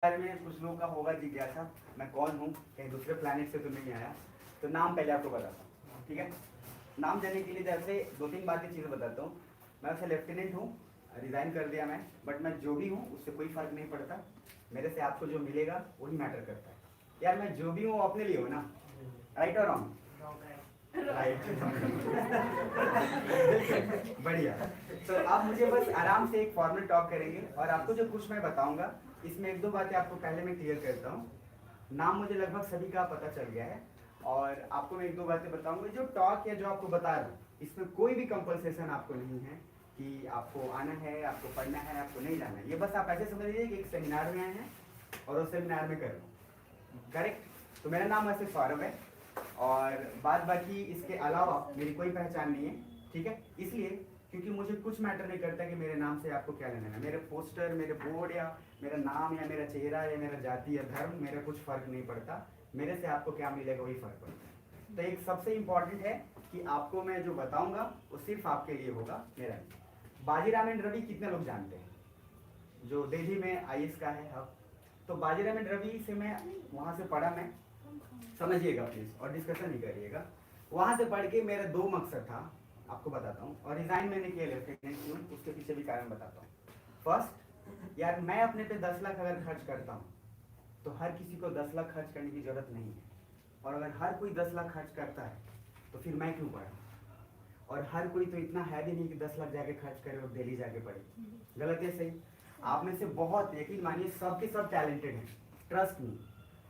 बारे में कुछ लोगों का होगा जिज्ञासा, मैं कौन हूँ, कहीं दूसरे प्लैनेट से तो नहीं आया। तो नाम पहले आपको बताता हूँ, ठीक है। नाम देने के लिए जैसे दो तीन बातें चीज़ें बताता हूँ। मैं वैसे लेफ्टिनेंट हूँ, रिज़ाइन कर दिया मैं, बट मैं जो भी हूँ उससे कोई फ़र्क नहीं पड़ता। मेरे से आपको जो मिलेगा वही मैटर करता है। यार मैं जो भी हूँ वो अपने लिए हूँ ना, राइट और रॉन्ग? राइट। बढ़िया। तो आप मुझे बस आराम से एक फॉर्मल टॉक करेंगे और आपको जो कुछ मैं बताऊंगा इसमें एक दो बातें आपको पहले मैं क्लियर करता हूँ। नाम मुझे लगभग सभी का पता चल गया है और आपको मैं एक दो बातें बताऊंगा। जो टॉक या जो आपको बता रहा हूँ इसमें कोई भी कंपल्सेशन आपको नहीं है कि आपको आना है, आपको पढ़ना है, आपको नहीं जाना है। ये बस आप ऐसे समझ लीजिए कि एक सेमिनार में आए हैं और उस सेमिनार में कर रहे हो, करेक्ट। तो मेरा नाम वैसे सौरभ है और बाद बाकी इसके अलावा मेरी कोई पहचान नहीं है, ठीक है। इसलिए क्योंकि मुझे कुछ मैटर नहीं करता कि मेरे नाम से आपको क्या लेना है। मेरे पोस्टर, मेरे बोर्ड या मेरा नाम या मेरा चेहरा या मेरा जाति या धर्म, मेरा कुछ फर्क नहीं पड़ता। मेरे से आपको क्या मिलेगा वही फर्क पड़ता है। तो एक सबसे इम्पॉर्टेंट है कि आपको मैं जो बताऊंगा वो सिर्फ आपके लिए होगा, मेरा नहीं। बाजीराव एंड रवि कितने लोग जानते हैं? जो दिल्ली में आईएएस का है हब। तो बाजीराव एंड रवि से मैं वहाँ से पढ़ा, मैं समझिएगा प्लीज और डिस्कशन नहीं करिएगा। वहां से पढ़ के मेरा दो मकसद था, आपको बताता हूँ। और रिजाइन मैंने किया लेफ्टिनेंट क्यों, उसके पीछे भी कारण बताता हूँ। फर्स्ट, यार मैं अपने पे 10 लाख अगर खर्च करता हूँ तो हर किसी को 10 लाख खर्च करने की जरूरत नहीं है। और अगर हर कोई 10 लाख खर्च करता है तो फिर मैं क्यों पढ़ा? और हर कोई तो इतना है भी नहीं कि 10 लाख जाके खर्च करे और दिल्ली जाके पढ़े। गलत है सही? आप में से बहुत, यकीन मानिए, सब के सब टैलेंटेड हैं, ट्रस्ट मी।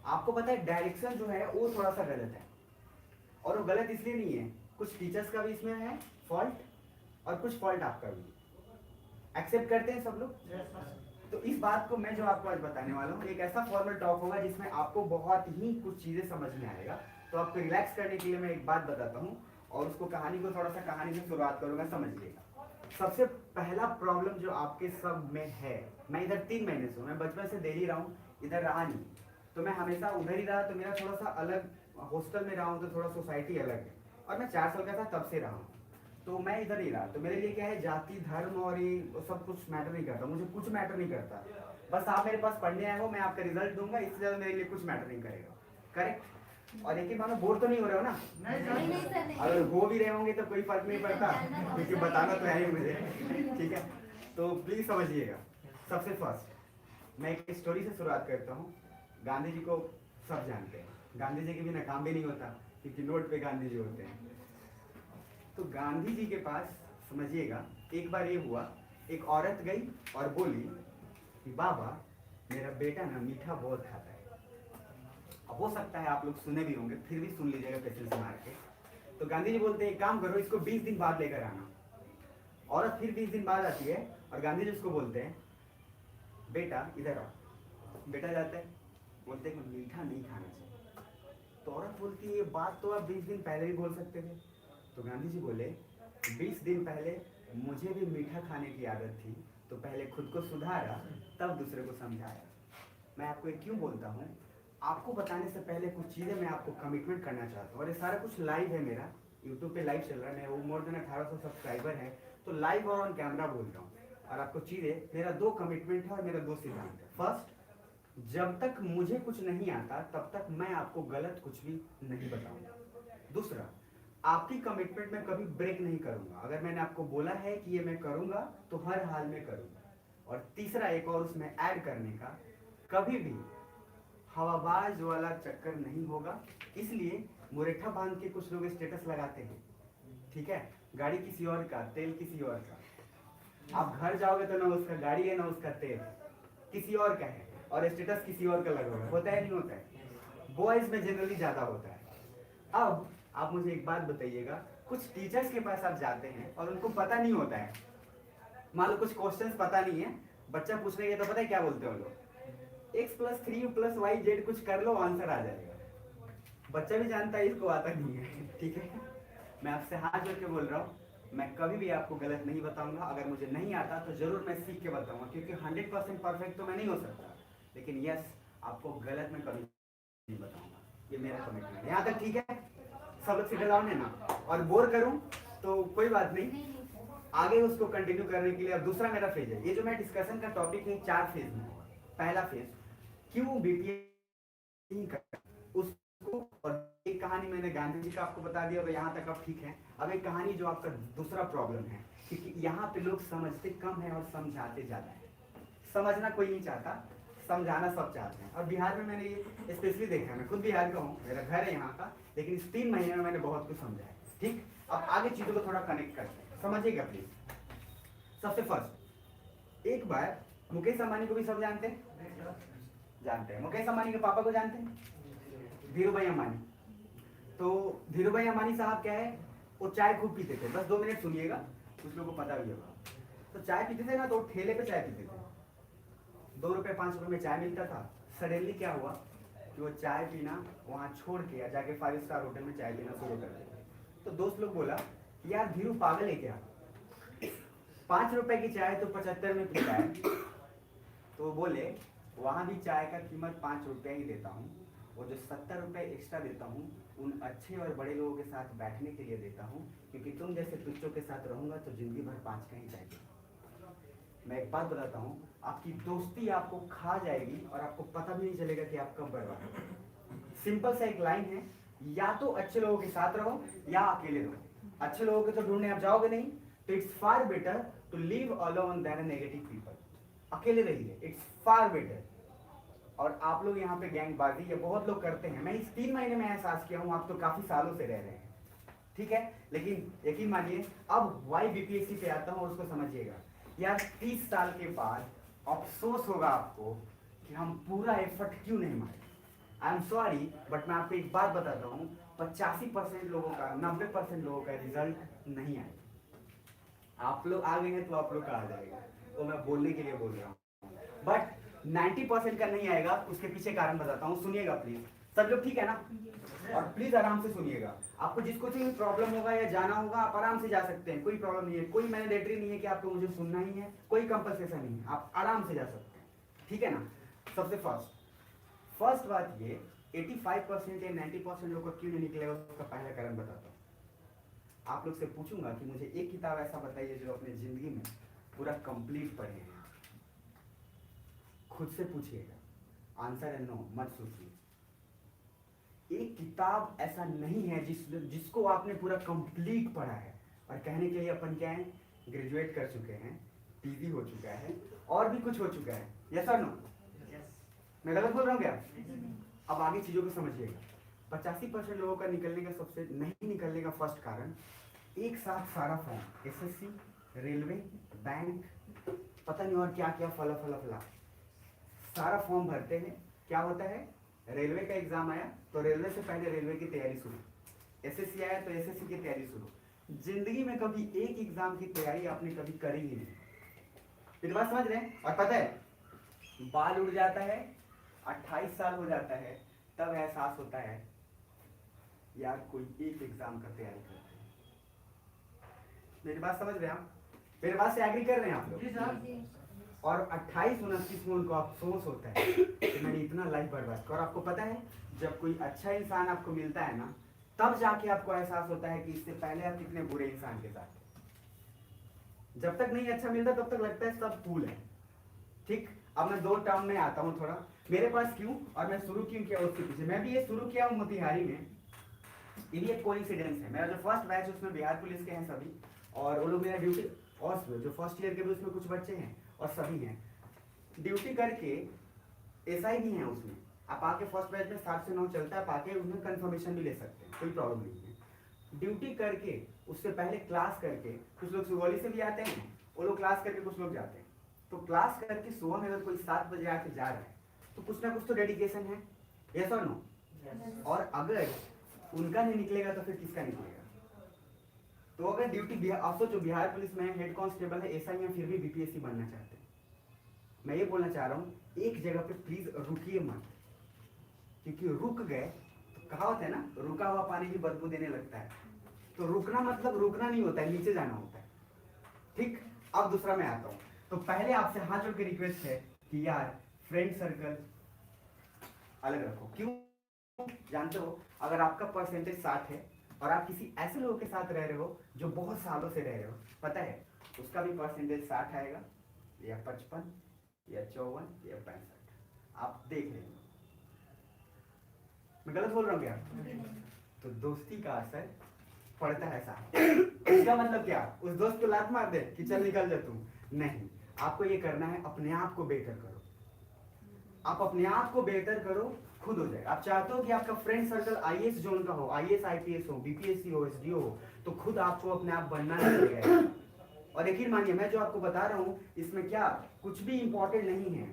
आपको पता है डायरेक्शन जो है वो थोड़ा सा गलत है। और वो गलत इसलिए नहीं है, कुछ टीचर्स का भी इसमें है फॉल्ट और कुछ फॉल्ट आपका भी। एक्सेप्ट करते हैं सब लोग? तो इस बात को मैं जो आपको आज बताने वाला हूँ, एक ऐसा फॉर्मल टॉक होगा जिसमें आपको बहुत ही कुछ चीजें समझ में आएगा। तो आपको रिलैक्स करने के लिए मैं एक बात बताता हूँ और उसको कहानी को थोड़ा सा कहानी से शुरुआत करूंगा, समझिएगा। सबसे पहला प्रॉब्लम जो आपके सब में है, मैं इधर 3 महीने से हूँ, मैं बचपन से दिल्ली रहा हूँ, इधर रहा नहीं। तो मैं हमेशा उधर ही रहा, तो मेरा थोड़ा सा अलग, हॉस्टल में रहा हूँ तो थोड़ा सोसाइटी अलग है। और मैं 4 साल का था तब से रहा हूँ, तो मैं इधर ही रहा। तो मेरे लिए क्या है, जाति धर्म और ये सब कुछ मैटर नहीं करता, मुझे कुछ मैटर नहीं करता। बस आप मेरे पास पढ़ने आए हो, मैं आपका रिजल्ट दूंगा, इससे ज़्यादा मेरे लिए कुछ मैटर नहीं करेगा, करेक्ट। और एक ही मानो बोर तो नहीं हो रहे हो ना? नहीं। अगर हो भी रहे होंगे तो कोई फर्क नहीं पड़ता क्योंकि बताना तो है ही मुझे, ठीक है। तो प्लीज समझिएगा। सबसे फर्स्ट मैं एक स्टोरी से शुरुआत करता हूँ। गांधी जी को सब जानते हैं, गांधी जी के बिना काम भी नहीं होता क्योंकि नोट पे गांधी जी होते हैं। तो गांधी जी के पास, समझिएगा, एक बार ये हुआ, एक औरत गई और बोली कि बाबा मेरा बेटा ना मीठा बहुत खाता है। अब हो सकता है आप लोग सुने भी होंगे, फिर भी सुन लीजिएगा पेशेंस मार के। तो गांधी जी बोलते हैं एक काम करो, इसको 20 दिन बाद लेकर आना। औरत फिर 20 दिन बाद आती है और गांधी जी उसको बोलते हैं बेटा इधर आओ। बेटा जाता है, बोलते हैं कि मीठा नहीं खाना चाहिए। तो औरत बोलती है ये बात तो आप 20 दिन पहले ही बोल सकते थे। तो गांधी जी बोले 20 दिन पहले मुझे भी मीठा खाने की आदत थी, तो पहले खुद को सुधारा तब दूसरे को समझाया। मैं आपको ये क्यों बोलता हूँ, आपको बताने से पहले कुछ चीज़ें मैं आपको कमिटमेंट करना चाहता हूँ। और ये सारा कुछ लाइव है, मेरा यूट्यूब पे लाइव चल रहा है, मैं वो मोर देन 1800 सब्सक्राइबर है, तो लाइव और ऑन कैमरा बोल रहा हूँ। और आपको चीज़ें, मेरा 2 कमिटमेंट है और मेरा 2 सिद्धांत है। फर्स्ट, जब तक मुझे कुछ नहीं आता तब तक मैं आपको गलत कुछ भी नहीं बताऊंगा। दूसरा, आपकी कमिटमेंट में कभी ब्रेक नहीं करूंगा। अगर मैंने आपको बोला है कि ये मैं करूंगा तो हर हाल में करूंगा। और तीसरा, एक और उसमें ऐड करने का, कभी भी हवाबाज वाला चक्कर नहीं होगा। इसलिए मुरेठा बांध के कुछ लोग स्टेटस लगाते हैं, ठीक है, गाड़ी किसी और का, तेल किसी और का। आप घर जाओगे तो ना उसका गाड़ी है ना उसका तेल, किसी और का है, और स्टेटस किसी और का लगा हुआ है। होता है नहीं होता है? बॉयज में जनरली ज्यादा होता है। अब आप मुझे एक बात बताइएगा, कुछ टीचर्स के पास आप जाते हैं और उनको पता नहीं होता है, मान लो कुछ क्वेश्चंस पता नहीं है, बच्चा पूछ रही है तो पता है क्या बोलते हो लोग, x+3+y z कुछ कर लो आंसर आ जाएगा। बच्चा भी जानता है इसको आता नहीं है, ठीक है। मैं आपसे हाथ जोड़ के बोल रहा हूँ, मैं कभी भी आपको गलत नहीं बताऊंगा। अगर मुझे नहीं आता तो जरूर मैं सीख के बताऊंगा, क्योंकि 100% परफेक्ट तो मैं नहीं हो सकता, लेकिन यस, आपको गलत मैं कभी नहीं बताऊंगा। ये मेरा कमिटमेंट है। यहाँ तक ठीक है? सब लोग सीधे लाओ ना। और बोर करूं तो कोई बात नहीं, आगे उसको कंटिन्यू करने के लिए अब दूसरा मेरा फेज है। ये जो मैं डिस्कशन का टॉपिक है 4 फेज में होगा। पहला फेज, क्यों बीपीएससी कर उसको। और एक कहानी मैंने गांधी जी का आपको बता दिया, तो यहाँ तक अब ठीक है। अब एक कहानी जो आपका दूसरा प्रॉब्लम है, क्योंकि यहाँ पे लोग समझते कम है और समझाते ज़्यादा है। समझना कोई नहीं चाहता, समझाना सब चाहते हैं। और बिहार में मैंने ये स्पेशली देखा है, मैं खुद बिहार का हूँ, मेरा घर है यहाँ का, लेकिन इस 3 महीने में मैंने बहुत कुछ समझा है। ठीक, अब आगे चीज़ों को थोड़ा कनेक्ट करते हैं, समझिएगा प्लीज। सबसे फर्स्ट, एक बार मुकेश अंबानी को भी सब जानते हैं, जानते हैं। मुकेश अंबानी के पापा को जानते हैं, धीरू भाई अंबानी। तो धीरू भाई अंबानी साहब क्या है, वो चाय खूब पीते थे। बस 2 मिनट सुनिएगा, कुछ लोगों को पता भी होगा। तो चाय पीते थे ना, तो ठेले पे चाय पीते थे। 2 रुपए 5 रुपए में चाय मिलता था। सडनली क्या हुआ कि वो चाय पीना वहाँ छोड़ के जाके 5 स्टार होटल में चाय पीना शुरू कर दिया। तो दोस्त लोग बोला, यार धीरू पागल है क्या, 5 रुपए की चाय तो 75 में पीता है। तो बोले, वहाँ भी चाय का कीमत 5 रुपये ही देता हूँ, वो जो 70 रुपये एक्स्ट्रा देता हूँ उन अच्छे और बड़े लोगों के साथ बैठने के लिए देता हूँ, क्योंकि तुम जैसे तुच्चों के साथ रहूँगा तो जिंदगी भर 5 का ही चाहिए। मैं एक बात बताता हूँ, आपकी दोस्ती आपको खा जाएगी और आपको पता भी नहीं चलेगा कि आप कब बर्बाद हो। सिंपल सा एक लाइन है, या तो अच्छे लोगों के साथ रहो या अकेले रहो। अच्छे लोगों के तो ढूंढने आप जाओगे नहीं, तो it's far better to live alone than negative people. अकेले रहिए, इट्स फार बेटर। और आप लोग यहाँ पे गैंगबाजी ये बहुत लोग करते हैं, मैं इस 3 महीने में एहसास किया हूँ, आप तो काफी सालों से रह रहे हैं, ठीक है। लेकिन यकीन मानिए, अब वाई बीपीएससी पे आता हूँ और उसको समझिएगा यार। 30 साल के बाद अफसोस होगा आपको कि हम पूरा एफर्ट क्यों नहीं मारे। आई एम सॉरी, बट मैं आपको एक बात बताता हूँ, 85% लोगों का, 90% लोगों का रिजल्ट नहीं आएगा। आप लोग आ गए हैं तो आप लोग का आ जाएगा, तो मैं बोलने के लिए बोल रहा हूँ। बट 90% का नहीं आएगा, उसके पीछे कारण बताता हूँ, सुनिएगा प्लीज। सब लोग ठीक है ना? और प्लीज आराम से सुनिएगा। आपको जिसको भी प्रॉब्लम होगा या जाना होगा, आप आराम से जा सकते हैं, कोई प्रॉब्लम नहीं है, कोई मैंडेटरी नहीं है कि आपको मुझे सुनना ही है, कोई कंपल्सेशन नहीं है, आप आराम से जा सकते हैं, ठीक है ना। सबसे फर्स्ट बात ये, 85% या 90% लोग को क्यों नहीं निकलेगा, उसका पहला कारण बताता हूँ। आप लोग से पूछूंगा कि मुझे एक किताब ऐसा बताइए जो अपनी जिंदगी में पूरा कंप्लीट पढ़े हैं। खुद से पूछिएगा, आंसर है नो, मत सोचिए। एक किताब ऐसा नहीं है जिसको आपने पूरा कंप्लीट पढ़ा है। और कहने के लिए अपन क्या है, ग्रेजुएट कर चुके हैं, पीजी हो चुका है, और भी कुछ हो चुका है। यस और नो? मैं गलत बोल रहा हूँ क्या? अब आगे चीजों को समझिएगा। 85% लोगों का निकलने का, सबसे नहीं निकलने का फर्स्ट कारण, एक साथ सारा फॉर्म, एसएससी, रेलवे, बैंक, पता नहीं और क्या क्या, फला सारा फॉर्म भरते हैं। क्या होता है, रेलवे का एग्जाम आया तो रेलवे से पहले रेलवे की तैयारी शुरू, एसएससी आया तो एसएससी की तैयारी शुरू। जिंदगी में कभी एक एग्जाम की तैयारी आपने कभी करी ही नहीं। मेरी बात समझ रहे हैं? और पता है, बाल उड़ जाता है, 28 साल हो जाता है, तब एहसास होता है यार कोई एक एग्जाम का तैयारी करते हैं। मेरी बात समझ रहे हैं आप? मेरे बात से एग्री कर रहे हैं आप लोग? और 28-29 में उनको अफसोस होता है कि मैंने इतना लाइफ बर्बाद किया। और आपको पता है, जब कोई अच्छा इंसान आपको मिलता है ना, तब जाके आपको एहसास होता है कि इससे पहले आप कितने बुरे इंसान के साथ थे। जब तक नहीं अच्छा मिलता तब तक लगता है सब कूल है, ठीक। अब मैं 2 टर्म में आता हूँ थोड़ा, मेरे पास क्यों और मैं शुरू क्यों किया उसके पीछे। मैं भी ये शुरू किया हूँ मोतिहारी में, ये भी एक कोइंसिडेंस है। मेरा जो फर्स्ट बैच है उसमें बिहार पुलिस के हैं सभी, और वो लोग मेरा ड्यूटी, और जो फर्स्ट ईयर के भी उसमें कुछ बच्चे हैं और सभी हैं ड्यूटी करके, एसआई भी हैं उसमें। आप आके फर्स्ट बैच में 7 से 9 चलता है, आप आके उसमें कंफर्मेशन भी ले सकते हैं, कोई प्रॉब्लम नहीं है। ड्यूटी करके उससे पहले क्लास करके, कुछ लोग सुगौली से भी आते हैं, वो लोग क्लास करके कुछ लोग जाते हैं। तो क्लास करके सुबह में अगर कोई 7 बजे आके जा रहा है तो कुछ ना कुछ तो डेडिकेशन है, यस और नो? और अगर उनका नहीं निकलेगा तो फिर किसका निकलेगा? तो अगर ड्यूटी, आप सोचो बिहार पुलिस में हेड कांस्टेबल है, एसआई में, फिर भी बीपीएससी बनना चाहते हैं। मैं ये बोलना चाह रहा हूँ, एक जगह पे प्लीज रुकिए मत, क्योंकि रुक गए तो कहावत है ना, रुका हुआ पानी भी बदबू देने लगता है। तो रुकना मतलब रुकना नहीं होता है, नीचे जाना होता है, ठीक। अब दूसरा मैं आता हूँ, तो पहले आपसे हाथ जोड़ के रिक्वेस्ट है कि यार फ्रेंड सर्कल अलग रखो। क्यों? जानते हो, अगर आपका परसेंटेज 60 है और आप किसी ऐसे लोगों के साथ रह रहे हो जो बहुत सालों से रह रहे हो, पता है उसका भी परसेंटेज 60 आएगा, या 55, या 54, या 65। आप देख लेंगे। मैं गलत बोल रहा हूँ क्या? तो दोस्ती का असर पड़ता है साहब। इसका मतलब क्या? उस दोस्त को लात मार दे कि चल निकल जा तू, नहीं। आपको ये करना है, अपने आप को बेहतर करो। आप अपने आप को बेहतर करो, खुद हो जाए। आप चाहते हो कि आपका फ्रेंड सर्कल आईएएस जोन का हो, आईएएस आईपीएस हो, बीपीएससी हो, एसडीओ हो, तो खुद आपको अपने आप बनना पड़ेगा। और यकीन मानिए, मैं जो आपको बता रहा हूँ इसमें क्या कुछ भी इंपॉर्टेंट नहीं है।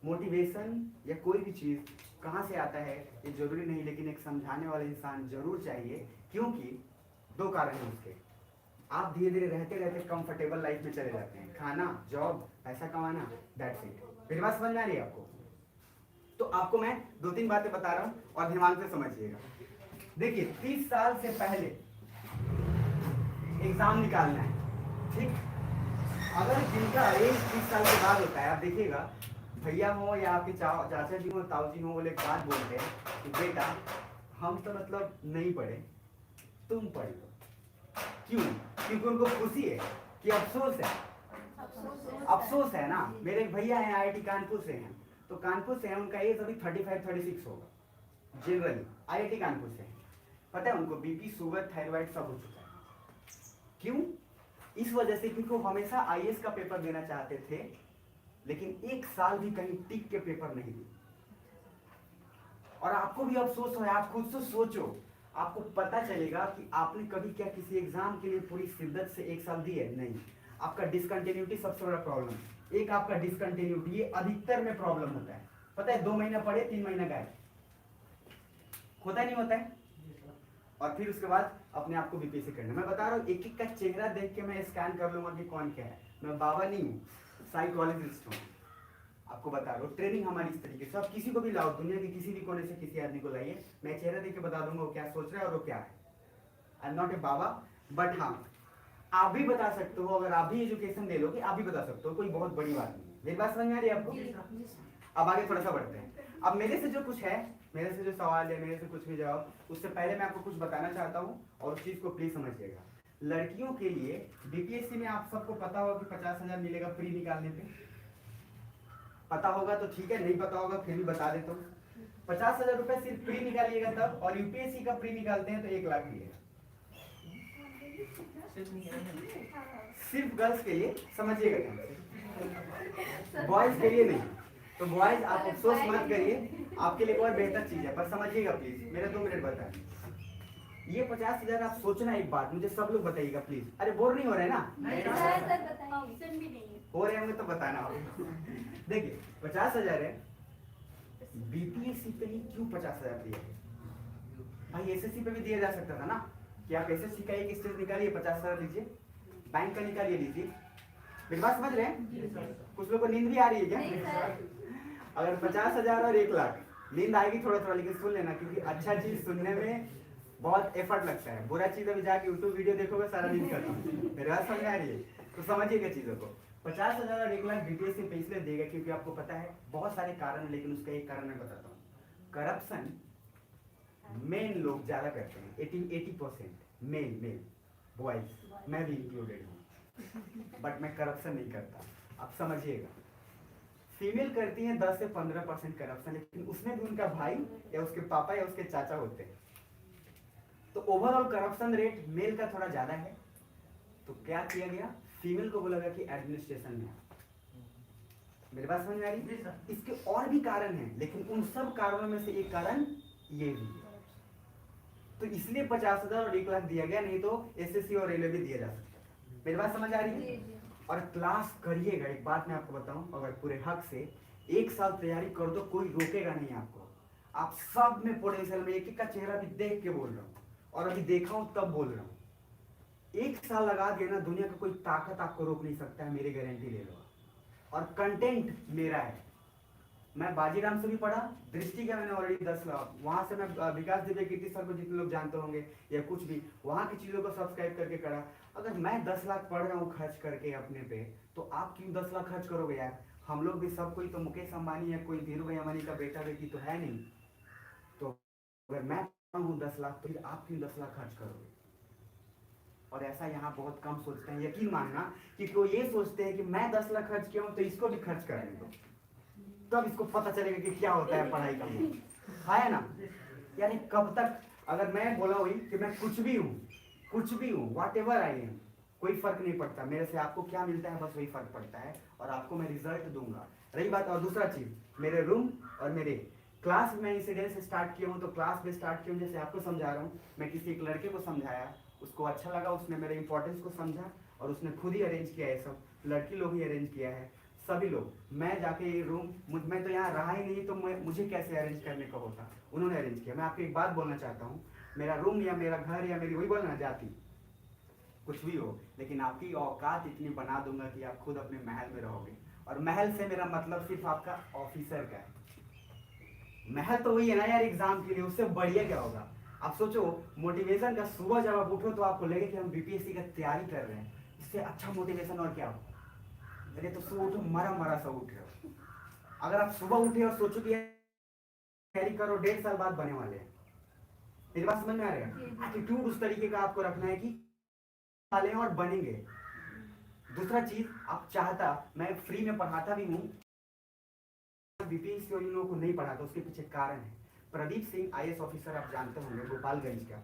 मोटिवेशन या कोई भी चीज कहाँ से आता है ये जरूरी नहीं, लेकिन एक समझाने वाला इंसान जरूर चाहिए। क्योंकि दो कारण है उसके। आप धीरे धीरे रहते रहते कंफर्टेबल लाइफ में चले जाते हैं, खाना, जॉब, पैसा कमाना, दैट्स इट। मेरी बात समझ में आ रही है आपको? तो आपको मैं 2-3 बातें बता रहा हूं और ध्यान से समझिएगा। देखिए, 30 साल से पहले एग्जाम निकालना है, ठीक? अगर जिनका एज 30 साल के बाद होता है, आप देखिएगा भैया हो या आपके चाचा जी हो, ताऊ जी हो, वो लोग बात बोलते हैं कि बेटा हम तो मतलब नहीं पढ़े, तुम पढ़ लो। क्यों? क्योंकि उनको खुशी है कि अफसोस है, अफसोस है ना। मेरे एक भैया हैं आईआईटी कानपुर से हैं, तो कानपुर से हैं, उनका एज अभी 35-36 होगा जनरली, आईआईटी कानपुर से हैं। पता है उनको बीपी, शुगर, थायराइड सब हो चुका है। क्यों? इस वजह से क्योंकि वो हमेशा आईएएस का पेपर देना चाहते थे, लेकिन 1 साल भी कहीं टिक के पेपर नहीं दिए। और आपको भी अफसोस हो, आप खुद से सोचो, आपको पता चलेगा कि आपने कभी क्या किसी एग्जाम के लिए पूरी शिद्दत से 1 साल दी है? नहीं। आपका डिसकंटिन्यूटी सबसे बड़ा प्रॉब्लम है। एक आपका डिसकंटिन्यूटी, ये अधिकतर में प्रॉब्लम होता है। पता है 2 महीना पढ़े, 3 महीना गायब, होता नहीं होता है? और फिर उसके बाद अपने आप को बीपीएससी करना। मैं बता रहा हूँ, एक एक का चेहरा देख के मैं स्कैन कर लूंगा कि कौन क्या है। मैं बाबा नहीं हूँ, साइकोलॉजिस्ट हूँ। आपको बता रहा हूँ, ट्रेनिंग हमारी इस तरीके से। आप किसी को भी लाओ, दुनिया के किसी भी कोने से किसी आदमी को लाइए, मैं चेहरा देख के बता दूंगा वो क्या सोच रहा है और वो क्या है। I am not a Baba, but हाँ आप भी बता सकते हो। अगर आप भी एजुकेशन ले लो कि आप भी बता सकते हो, कोई बहुत बड़ी बात नहीं। मेरी बात समझ में आ रही है आपको? अब आगे थोड़ा सा बढ़ते हैं। अब मेरे से जो कुछ है, मेरे से जो सवाल है, मेरे से कुछ भी जवाब, उससे पहले मैं आपको कुछ बताना चाहता हूँ और उस चीज को प्लीज समझिएगा। लड़कियों के लिए बीपीएससी में आप सबको पता होगा कि 50,000 मिलेगा प्री निकालने पे। पता होगा तो ठीक है, नहीं पता होगा फिर भी बता देता हूँ। 50,000 रुपए सिर्फ प्री निकालिएगा तब, और यूपीएससी का प्री निकालते हैं तो 1 लाख मिलेगा। सिर्फ गर्ल्स के लिए, समझिएगा ध्यान से, बॉयज के लिए नहीं। तो बॉयज आप अफसोस मत करिए, आपके लिए और बेहतर चीज है, पर समझिएगा प्लीज। मेरे 2 मिनट बताएं। ये 50,000 आप सोचना, एक बात मुझे सब लोग बताइएगा प्लीज। अरे बोर नहीं हो रहे ना? ऑप्शन भी नहीं है। हो रहे होंगे तो बताना होगा। देखिए 50,000 है, बीपीएससी पे ही क्यों 50,000 दिया? भाई एसएससी पे भी दिया जा सकता था ना, कि आप एसएससी का एक स्टेज निकालिए 50,000 लीजिए, बैंक का निकालिए लीजिए। मेरी बात समझ रहे हैं? कुछ लोगों को नींद भी आ रही है क्या? अगर 50,000 और 1 लाख, नींद आएगी थोड़ा थोड़ा, लेकिन सुन लेना, क्योंकि अच्छा चीज सुनने में बहुत एफर्ट लगता है। बुरा चीज अभी जाके यूट्यूब वीडियो देखोगे सारा नींद खत्म। मेरी बात समझ आ रही है? तो समझिएगा चीजों को। 50,000 और 1 लाख बीपीएससी पे इसलिए देगा क्योंकि आपको पता है बहुत सारे कारण है, लेकिन उसका एक कारण मैं बताता हूँ। करप्शन मेन लोग ज्यादा करते हैं, 80% मेल बॉयज, मैं भी इंक्लूडेड हूँ, बट मैं करप्शन नहीं करता। आप समझिएगा, फीमेल करती हैं 10 से 15% करप्शन, लेकिन उसमें भी उनका भाई या उसके पापा या उसके चाचा होते हैं। तो ओवरऑल करप्शन रेट मेल का थोड़ा ज्यादा है। तो क्या किया गया, फीमेल को बोला गया कि एडमिनिस्ट्रेशन में। मेरी बात समझ में आ रही है? इसके और भी कारण हैं, लेकिन उन सब कारणों में से एक कारण ये भी है। तो इसलिए 50,000 और 1 लाख दिया गया, नहीं तो एसएससी और रेलवे भी दिया जा सकता है। मेरी बात समझ आ रही है? और क्लास करिएगा, एक बात मैं आपको बताऊं, अगर पूरे हक से 1 साल तैयारी कर दो, कोई रोकेगा नहीं आपको। आप सब में पोटेंशियल में, एक एक का चेहरा भी देख के बोल रहा हूँ, और अभी देखा हूं तब बोल रहा हूँ। 1 साल लगा दिया ना, दुनिया का कोई ताकत आपको रोक नहीं सकता है, मेरी गारंटी ले लो। और कंटेंट मेरा है, मैं बाजीराम से भी पढ़ा, दृष्टि का मैंने ऑलरेडी 10 लाख, वहां से मैं विकास दिव्य कीर्ति सर को जितने लोग जानते होंगे या कुछ भी, वहां की चीजों को सब्सक्राइब करके करा। अगर मैं 10 लाख पढ़ रहा हूँ खर्च करके अपने पे, तो आप क्यों 10 लाख खर्च करोगे यार? हम लोग भी सब, कोई तो मुकेश अंबानी या कोई धीरू भाई अंबानी का बेटा बेटी तो है नहीं। तो अगर मैं हूँ 10 लाख, तो आप क्यों 10 लाख खर्च करोगे? और ऐसा यहाँ बहुत कम सोचते हैं। यकीन मानना कि कोई ये सोचते हैं कि मैं 10 लाख खर्च किया हूँ तो इसको भी खर्च करने दो। तब इसको पता चलेगा कि क्या होता है पढ़ाई का। है ना? यानी कब तक अगर मैं बोला हुई कि मैं कुछ भी हूँ, वॉट एवर आई एम, कोई फर्क नहीं पड़ता मेरे से, आपको क्या मिलता है बस वही फर्क पड़ता है, और आपको मैं रिजल्ट दूंगा। रही बात, और दूसरा चीज, मेरे रूम और मेरे क्लास में इंसिडेंस से स्टार्ट किया हूँ, तो क्लास में स्टार्ट किया हूँ जैसे आपको समझा रहा हूँ, मैं किसी एक लड़के को समझाया, उसको अच्छा लगा, उसने मेरे इंपॉर्टेंस को समझा और उसने खुद ही अरेंज किया है, सब लड़की लोग ही अरेंज किया है, सभी लोग। मैं जाके ये रूम, मैं तो यहाँ रहा ही नहीं, तो मुझे कैसे अरेंज करने का होता, उन्होंने अरेंज किया। मैं आपको एक बात बोलना चाहता हूँ, मेरा रूम या मेरा घर या मेरी वही बोलना जाती, कुछ भी हो, लेकिन आपकी औकात इतनी बना दूंगा कि आप खुद अपने महल में रहोगे। और महल से मेरा मतलब सिर्फ आपका ऑफिसर का है। महल तो वही है ना यार एग्जाम के लिए, उससे बढ़िया क्या होगा। आप सोचो मोटिवेशन का, सुबह जब आप उठो तो आपको लगे कि हम बीपीएससी का तैयारी कर रहे हैं, इससे अच्छा मोटिवेशन और क्या हो। अरे तो सुबह उठो, मरा मरा सा उठ रहे हो। अगर आप सुबह उठे और सोचो कि तैयारी करो, 1.5 साल बाद बने वाले हैं, मेरी बात समझ में आ रही है? एटीट्यूड उस तरीके का आपको रखना है कि वाले हैं और बनेंगे। दूसरा चीज, आप चाहता, मैं फ्री में पढ़ाता भी हूँ, बीपीएससी और इन लोगों को नहीं पढ़ाता, उसके पीछे कारण है। प्रदीप सिंह आईएएस ऑफिसर आप जानते होंगे, गोपालगंज का,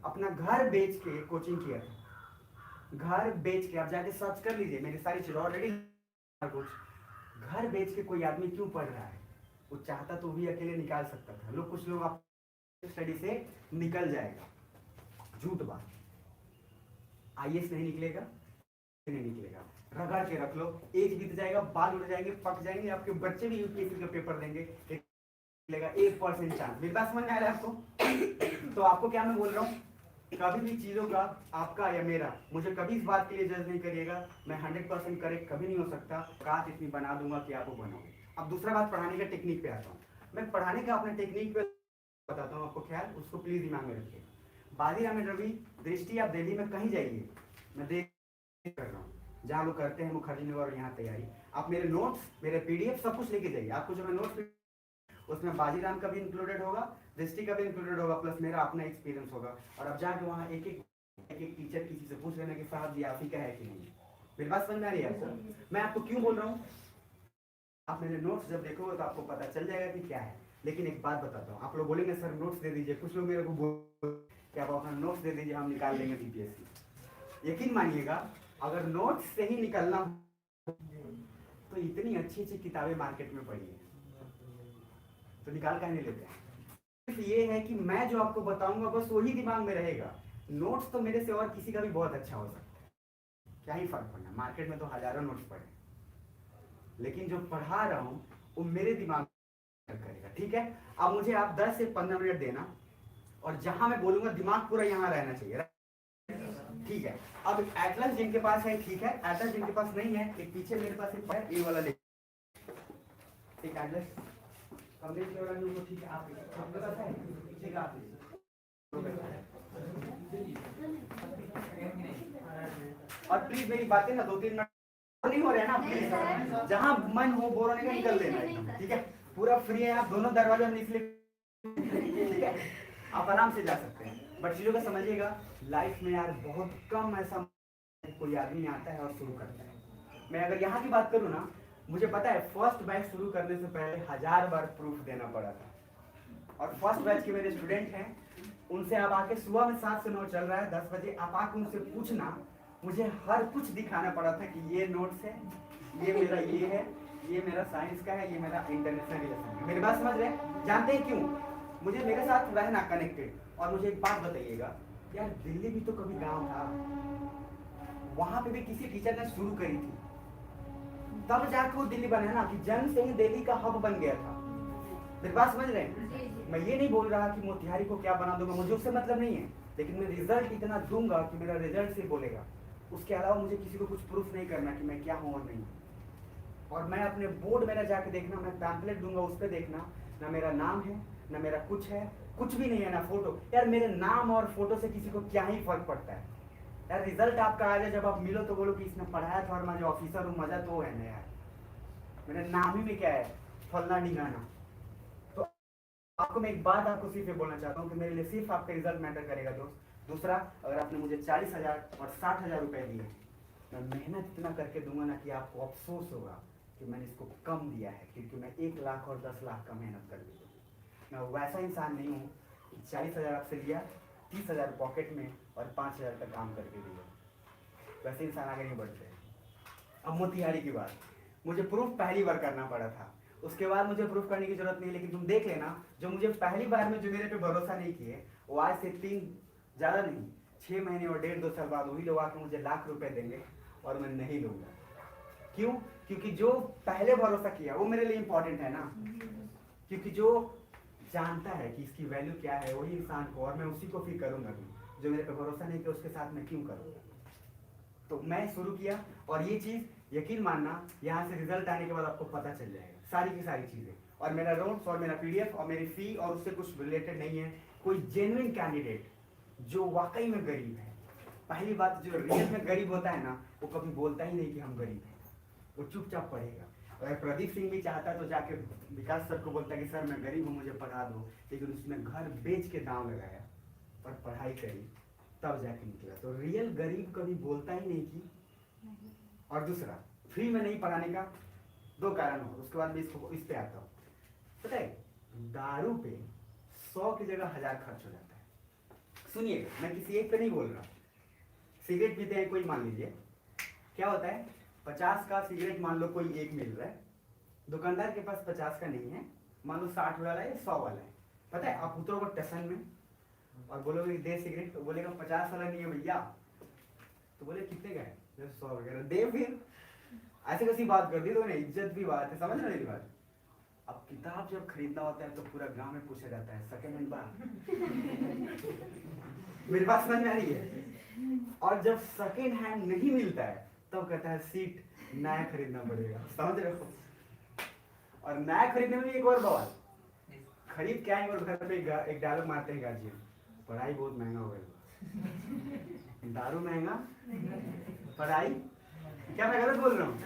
अपना घर बेच के कोचिंग किया था। घर बेच के आप जाके सर्च कर लीजिए, मेरी सारी चीज ऑलरेडी कुछ। घर बेच के कोई आदमी क्यों पढ़ रहा है? वो चाहता तो भी अकेले निकाल सकता था। लोग, कुछ लोग आप स्टडी से निकल जाएगा, झूठ बात। आईएएस नहीं निकलेगा, नहीं निकलेगा, रगड़ के रख लो, एज बीत जाएगा, बाल उड़ जाएंगे, पक जाएंगे, आपके बच्चे भी यूपीएससी का पेपर देंगे, मिलेगा 1% चांस। मेरी बात समझ में आ रहा है आपको? तो आपको क्या मैं बोल रहा हूँ, कभी भी चीजों का, आपका या मेरा, मुझे कभी इस बात के लिए जज नहीं करिएगा, मैं 100% करेक्ट कभी नहीं हो सकता, बात इतनी बना दूंगा कि आपको बनोगे। अब दूसरा बात, पढ़ाने का टेक्निक पे आता हूँ। मैं पढ़ाने का अपने टेक्निक पे बताता हूँ आपको, ख्याल उसको प्लीज दिमाग में रखिए। बाजीराव रवि दृष्टि, आप दिल्ली में कहीं जाइए, मैं देख कर रहा हूँ जहाँ लोग करते हैं मुखर्जी नगर और यहाँ तैयारी, आप मेरे नोट्स, मेरे पीडीएफ सब कुछ लेके जाइए। आपको जो मैं नोट्स, उसमें बाजीराम का भी इंक्लूडेड होगा, दृष्टि का भी इंक्लूडेड होगा, प्लस मेरा अपना एक्सपीरियंस होगा। और अब जाके वहाँ एक एक टीचर किसी से पूछ लेना कि साहब जी आप ही का है कि नहीं। मेरी बात समझ में आ रही है आपको? मैं आपको क्यों बोल रहा हूँ, आप मेरे नोट्स जब देखोगे तो आपको पता चल जाएगा कि क्या है। लेकिन एक बात बताता हूँ, आप लोग बोलेंगे सर नोट्स दे दीजिए, कुछ लोग मेरे को बोल कि आप अपना नोट्स दे दीजिए, हम निकाल लेंगे बीपीएससी। यकीन मानिएगा, अगर नोट्स से ही निकलना तो इतनी अच्छी अच्छी किताबें मार्केट में पड़ी है, तो निकाल कर नहीं लेते हैं। सिर्फ ये है कि मैं जो आपको बताऊंगा बस वही दिमाग में रहेगा। नोट्स तो मेरे से और किसी का भी बहुत अच्छा हो सकता है, क्या ही फर्क पड़ना, मार्केट में तो हजारों नोट्स पड़े, लेकिन जो पढ़ा रहा हूँ वो मेरे दिमाग में करेगा। ठीक है, अब मुझे आप 10 से 15 मिनट देना, और जहां मैं बोलूंगा दिमाग पूरा यहाँ रहना चाहिए। ठीक है, अब एटलस जिनके पास है ठीक है, एटलस जिनके पास नहीं है, एक पीछे मेरे पास एक है, ये वाला ले, एक एटलस कमरे के वाला जो, ठीक है, आप आपके पास है, ठीक है, आप और प्लीज मेरी बातें ना 2-3 मिनट नहीं हो रहे हैं ना, प्लीज जहां मन हो बोर होने का निकल देना, ठीक है, पूरा फ्री है, आप दोनों दरवाजे निकले, ठीक है, आप आराम से जा सकते हैं। बट चीजों का समझिएगा, लाइफ में यार बहुत कम ऐसा कोई आदमी आता है और शुरू करता है। मैं अगर यहाँ की बात करूँ ना, मुझे पता है फर्स्ट बैच शुरू करने से पहले 1000 बार प्रूफ देना पड़ा था, और फर्स्ट बैच के मेरे स्टूडेंट हैं, उनसे आप आके सुबह में 7 से 9 चल रहा है, 10 बजे आप आके उनसे पूछना, मुझे हर कुछ दिखाना पड़ा था कि ये नोट्स है, ये मेरा ये है, ये मेरा साइंस का है, ये मेरा इंटरनेशनल रिलेशन है। मेरी बात समझ रहे हैं? जानते हैं क्यों? मुझे मेरे साथ रहना कनेक्टेड। और मुझे एक बात बताइएगा यार, दिल्ली भी तो कभी गांव था, वहां पे भी किसी टीचर ने शुरू करी थी, तब जाकर वो दिल्ली बना ना, कि जन्म से ही दिल्ली का हब बन गया था। मेरी बात समझ रहे हैं? मैं ये नहीं बोल रहा कि मोतिहारी को क्या बना दूंगा, मुझे उससे मतलब नहीं है, लेकिन मैं रिजल्ट इतना दूंगा कि मेरा रिजल्ट से बोलेगा। उसके अलावा मुझे किसी को कुछ प्रूफ नहीं करना कि मैं क्या हूँ और नहीं। और मैं अपने बोर्ड में ना जाके देखना, मैं पैम्पलेट दूंगा उस पर देखना, ना मेरा नाम है, ना मेरा कुछ है, कुछ भी नहीं है, ना फोटो। यार मेरे नाम और फोटो से किसी को क्या ही फर्क पड़ता है यार, रिजल्ट आपका आ जाए, जब आप मिलो तो बोलो कि इसने पढ़ाया था और मैं जो ऑफिसर हूँ, मजा तो है ना यार, मेरे नाम ही में क्या है, फलना ढिंगाना। तो आपको मैं एक बात आपको सिर्फ ये बोलना चाहता हूँ कि मेरे लिए सिर्फ आपका रिजल्ट मैटर करेगा दोस्त। दूसरा, अगर आपने मुझे 40,000 और 60,000 रुपए दिए, मैं मेहनत इतना करके दूंगा ना कि आपको अफसोस होगा कि मैंने इसको कम दिया है, क्योंकि मैं 1 लाख और 10 लाख का मेहनत कर ली। मैं वैसा इंसान नहीं हूँ कि 40,000 आपसे लिया, 30,000 पॉकेट में और 5,000 का काम करके दिया। वैसे इंसान आगे नहीं बढ़ते। अब मोतिहारी की बात, मुझे प्रूफ पहली बार करना पड़ा था, उसके बाद मुझे प्रूफ करने की जरूरत नहीं। लेकिन तुम देख लेना, जो मुझे पहली बार में जो मेरे पे भरोसा नहीं किए, वो आज से 6 महीने और 1.5-2 साल बाद वही लोग आके मुझे लाख रुपए देंगे और मैं नहीं लूंगा। क्यों? क्योंकि जो पहले भरोसा किया वो मेरे लिए इंपॉर्टेंट है ना, क्योंकि जो जानता है कि इसकी वैल्यू क्या है वही इंसान को, और मैं उसी को फिर करूंगा भी। जो मेरे पे भरोसा नहीं किया उसके साथ मैं क्यों करूँगा? तो मैं शुरू किया, और ये चीज़ यकीन मानना, यहाँ से रिजल्ट आने के बाद आपको पता चल जाएगा सारी की सारी चीज़ें। और मेरा नोट्स और मेरा PDF और मेरी फी और उससे कुछ रिलेटेड नहीं है। कोई जेन्युइन कैंडिडेट जो वाकई में गरीब है, पहली बात, जो रियल में गरीब होता है ना, वो कभी बोलता ही नहीं कि हम गरीब हैं, वो चुपचाप पढ़ेगा। अगर प्रदीप सिंह भी चाहता तो जाके विकास सर को बोलता कि सर मैं गरीब हूँ, मुझे पढ़ा दो, लेकिन उसने घर बेच के दांव लगाया और पढ़ाई करी, तब जाके निकला। तो रियल गरीब कभी बोलता ही नहीं कि। और दूसरा, फ्री में नहीं पढ़ाने का 2 कारण हो, उसके बाद मैं इस पे आता हूँ। पता है, दारू पे 100 की जगह 1000 खर्च हो जाता है। सुनिएगा, मैं किसी एक पे नहीं बोल रहा। सिगरेट पीते हैं कोई, मान लीजिए क्या होता है, 50 का सिगरेट मान लो कोई एक मिल रहा है, दुकानदार के पास 50 का नहीं है, मान लो 60 वाला है, 100 वाला है। पता है, आप उतरोगे स्टेशन में और बोलोगे दे सिगरेट, तो बोलेगा 50 वाला नहीं है भैया, तो बोले कितने का है, 100 वगैरह दे। फिर ऐसे कैसी बात कर दी तो इज्जत भी बात है, समझ रहे मेरी बात। अब किताब जब खरीदना होता है तो पूरा गांव में पूछा जाता है सेकंड हैंड बा मेरी बात समझ में आ रही है? और जब सेकंड हैंड नहीं मिलता है तब कहता है सीट नया खरीदना पड़ेगा, समझ रहे हो? और नया खरीदने में भी एक और बवाल, खरीद क्या है और घर पे एक डायलॉग मारते हैं गार्जियन, पढ़ाई बहुत महंगा हो गया। दारू महंगा, पढ़ाई, क्या मैं गलत बोल रहा हूँ?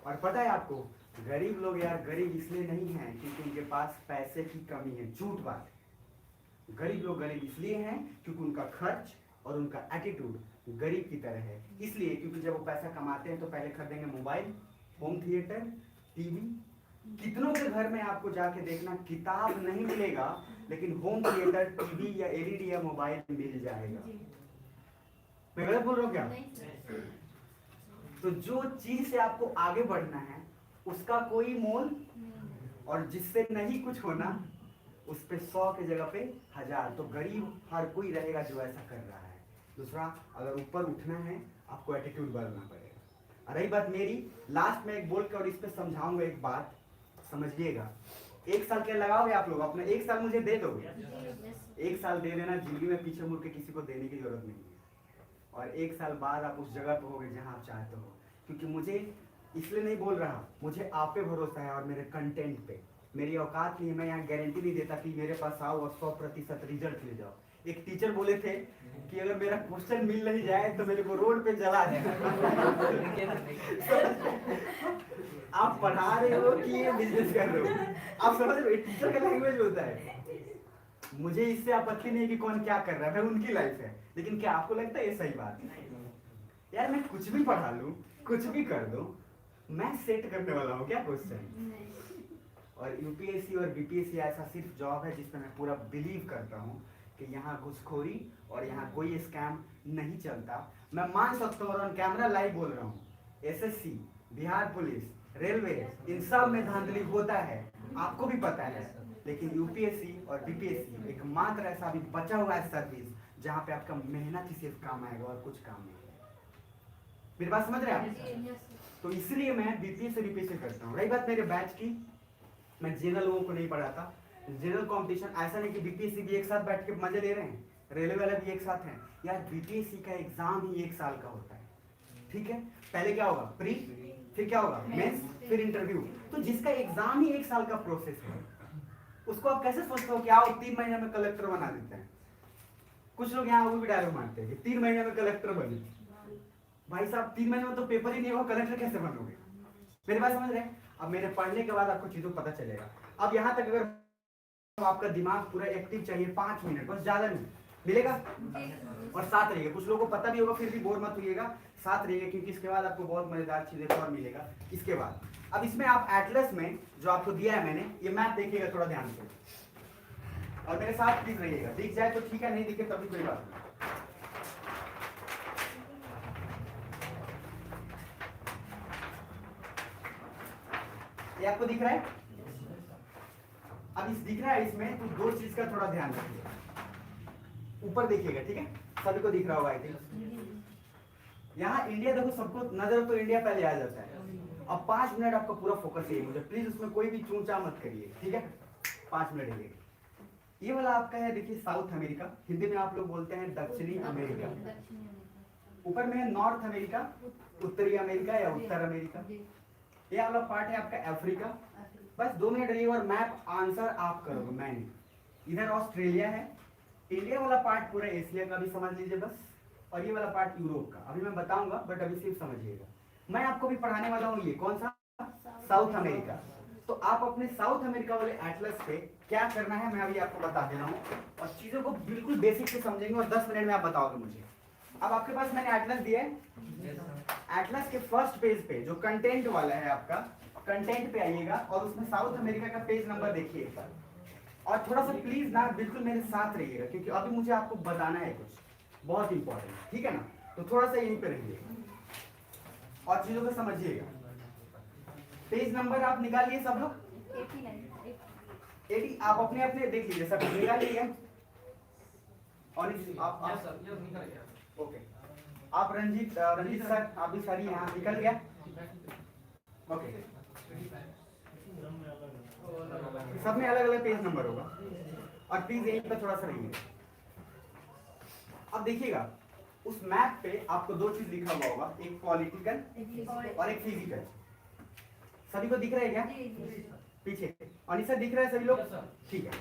और पता है आपको, गरीब लोग यार गरीब इसलिए नहीं हैं क्योंकि उनके पास पैसे की कमी है, झूठ बात है। गरीब लोग गरीब इसलिए हैं क्योंकि उनका खर्च और उनका एटीट्यूड गरीब की तरह है। इसलिए क्योंकि जब वो पैसा कमाते हैं तो पहले खरीदेंगे मोबाइल, होम थिएटर, टीवी। कितनों के घर में आपको जाके देखना, किताब नहीं मिलेगा लेकिन होम थिएटर, टीवी या LED या मोबाइल मिल जाएगा। मैं गलत बोल रहा हूँ क्या? तो जो चीज से आपको आगे बढ़ना है उसका कोई मोल, और जिससे नहीं कुछ होना उस पे 100 की जगह पे 1000। तो गरीब हर कोई रहेगा जो ऐसा कर रहा है। दूसरा, अगर ऊपर उठना है आपको एटीट्यूड बदलना पड़ेगा। रही बात मेरी, लास्ट में एक बोल के और इस पे समझाऊंगा एक बात, समझिएगा। 1 साल क्या लगाओगे आप लोग अपने? 1 साल मुझे दे दोगे? 1 साल दे देना, जिंदगी में पीछे मुड़ के किसी को देने की जरूरत नहीं है। और 1 साल बाद आप उस जगह पे होगे जहां आप चाहते हो। क्योंकि मुझे इसलिए नहीं बोल रहा, मुझे आप पे भरोसा है और मेरे कंटेंट पे। मेरी औकात नहीं है, मैं यहाँ गारंटी नहीं देता कि मेरे पास आओ और 100% रिजल्ट ले जाओ। एक टीचर बोले थे कि अगर मेरा क्वेश्चन मिल नहीं जाए तो मेरे को रोड पे जला देना। आप पढ़ा रहे हो कि ये बिजनेस कर रहे हो? आप समझ रहे हो? टीचर का लैंग्वेज होता है। मुझे इससे आपत्ति नहीं कि कौन क्या कर रहा है, उनकी लाइफ है। लेकिन क्या आपको लगता है ये सही बात है? यार मैं कुछ भी पढ़ा लूं, कुछ भी कर दूं, मैं सेट करने वाला हूँ क्या क्वेश्चन? और UPSC और BPSC ऐसा सिर्फ जॉब है जिसमें मैं पूरा बिलीव करता हूँ कि यहाँ घुसखोरी और यहाँ कोई स्कैम नहीं चलता। मैं मान सकता हूँ और ऑन कैमरा लाइव बोल रहा हूँ, SSC, बिहार पुलिस, रेलवे, इन सब में धांधली होता है, आपको भी पता है। लेकिन UPSC और BPSC एकमात्र ऐसा अभी बचा हुआ है सर्विस जहाँ पे आपका मेहनत ही सिर्फ काम आएगा और कुछ काम नहीं। मेरी बात समझ रहे हैं आप? तो इसलिए मैं BPSC से BPSC करता हूँ। रही बात मेरे बैच की, मैं जनरल लोगों को नहीं पढ़ाता। जनरल कंपटीशन ऐसा नहीं कि BPSC भी एक साथ बैठ के मजे ले रहे हैं, रेलवे वाले भी एक साथ हैं। यार BPSC का एग्जाम ही 1 साल का होता है, ठीक है? पहले क्या होगा? प्री, फिर क्या होगा? मेंस, फिर इंटरव्यू। तो जिसका एग्जाम ही 1 साल का प्रोसेस है, उसको आप कैसे सोचते हो कि आओ 3 महीने में कलेक्टर बना देते हैं? कुछ लोग यहाँ वो भी डायलॉग मारते हैं कि 3 महीने में कलेक्टर बने। भाई साहब 3 महीने में तो पेपर ही नहीं होगा, कलेक्टर कैसे बनोगे? मेरी बात समझ रहे हैं? अब मेरे पढ़ने के बाद आपको चीजों पता चलेगा। अब यहाँ तक अगर आपका दिमाग पूरा एक्टिव चाहिए 5 मिनट, बस ज्यादा नहीं, मिलेगा? और साथ रहिएगा, कुछ लोगों को पता भी होगा फिर भी बोर मत होइएगा, साथ रहिएगा क्योंकि इसके बाद आपको बहुत मजेदार चीजें और मिलेगा इसके बाद। अब इसमें आप एटलस में जो आपको दिया है मैंने, ये मैप देखिएगा थोड़ा ध्यान से और मेरे साथ प्लीज रहिएगा, दिख जाए तो ठीक है, नहीं दिखे तभी कोई बात नहीं। ये आपको दिख रहा है? अब इस दिख रहा है इसमें तो दो चीज का थोड़ा ध्यान रखिएगा, ऊपर देखिएगा, ठीक है? सभी को दिख रहा होगा आई थिंक। यहाँ इंडिया देखो, सबको नजर तो इंडिया पहले आ जाता है। अब 5 मिनट आपका पूरा फोकस है मुझे, प्लीज उसमें कोई भी चूंचा मत करिए, ठीक है? 5 मिनट है। ये वाला आपका है देखिए साउथ अमेरिका, हिंदी में आप लोग बोलते हैं दक्षिणी अमेरिका। ऊपर में है नॉर्थ अमेरिका, उत्तरी अमेरिका या उत्तर अमेरिका। ये वाला पार्ट है आपका अफ्रीका। बस 2 मिनट रहिए और मैप आंसर आप करोगे, मैंने इधर ऑस्ट्रेलिया है। इंडिया वाला पार्ट पूरा एशिया का भी समझ लीजिए बस, और ये वाला पार्ट यूरोप का। अभी मैं बताऊंगा बट अभी सिर्फ समझिएगा। मैं आपको भी पढ़ाने वाला हूँ ये कौन सा, साउथ अमेरिका। तो आप अपने साउथ अमेरिका वाले एटलस पे क्या करना है मैं अभी आपको बता दे रहा हूँ, और चीजों को बिल्कुल बेसिक से समझेंगे और 10 मिनट में आप बताओगे मुझे। अब आपके पास मैंने एटलस दिया है, एटलस के फर्स्ट पेज पे जो कंटेंट वाला है आपका, कंटेंट पे आइएगा और उसमें साउथ अमेरिका का पेज नंबर देखिएगा। और थोड़ा सा प्लीज ना बिल्कुल मेरे साथ रहिएगा क्योंकि अभी मुझे आपको बताना है कुछ बहुत इंपॉर्टेंट, ठीक है ना? तो थोड़ा सा यहीं पे रहिएगा और चीजों को समझिएगा। पेज नंबर आप निकालिए सब लोग, 80 आप अपने अपने देख लीजिए, सब निकाल लीजिए। और आप ओके, आप रंजीत सर, आप भी सारी यहाँ निकल गया, ओके। सब में अलग अलग पेज नंबर होगा और प्लीज यहीं पर थोड़ा सा रहिए। अब देखिएगा उस मैप पे आपको 2 चीज लिखा हुआ होगा, एक पॉलिटिकल और एक फिजिकल। सभी को दिख रहा है क्या पीछे? और इसे दिख रहा है सभी लोग? ठीक है।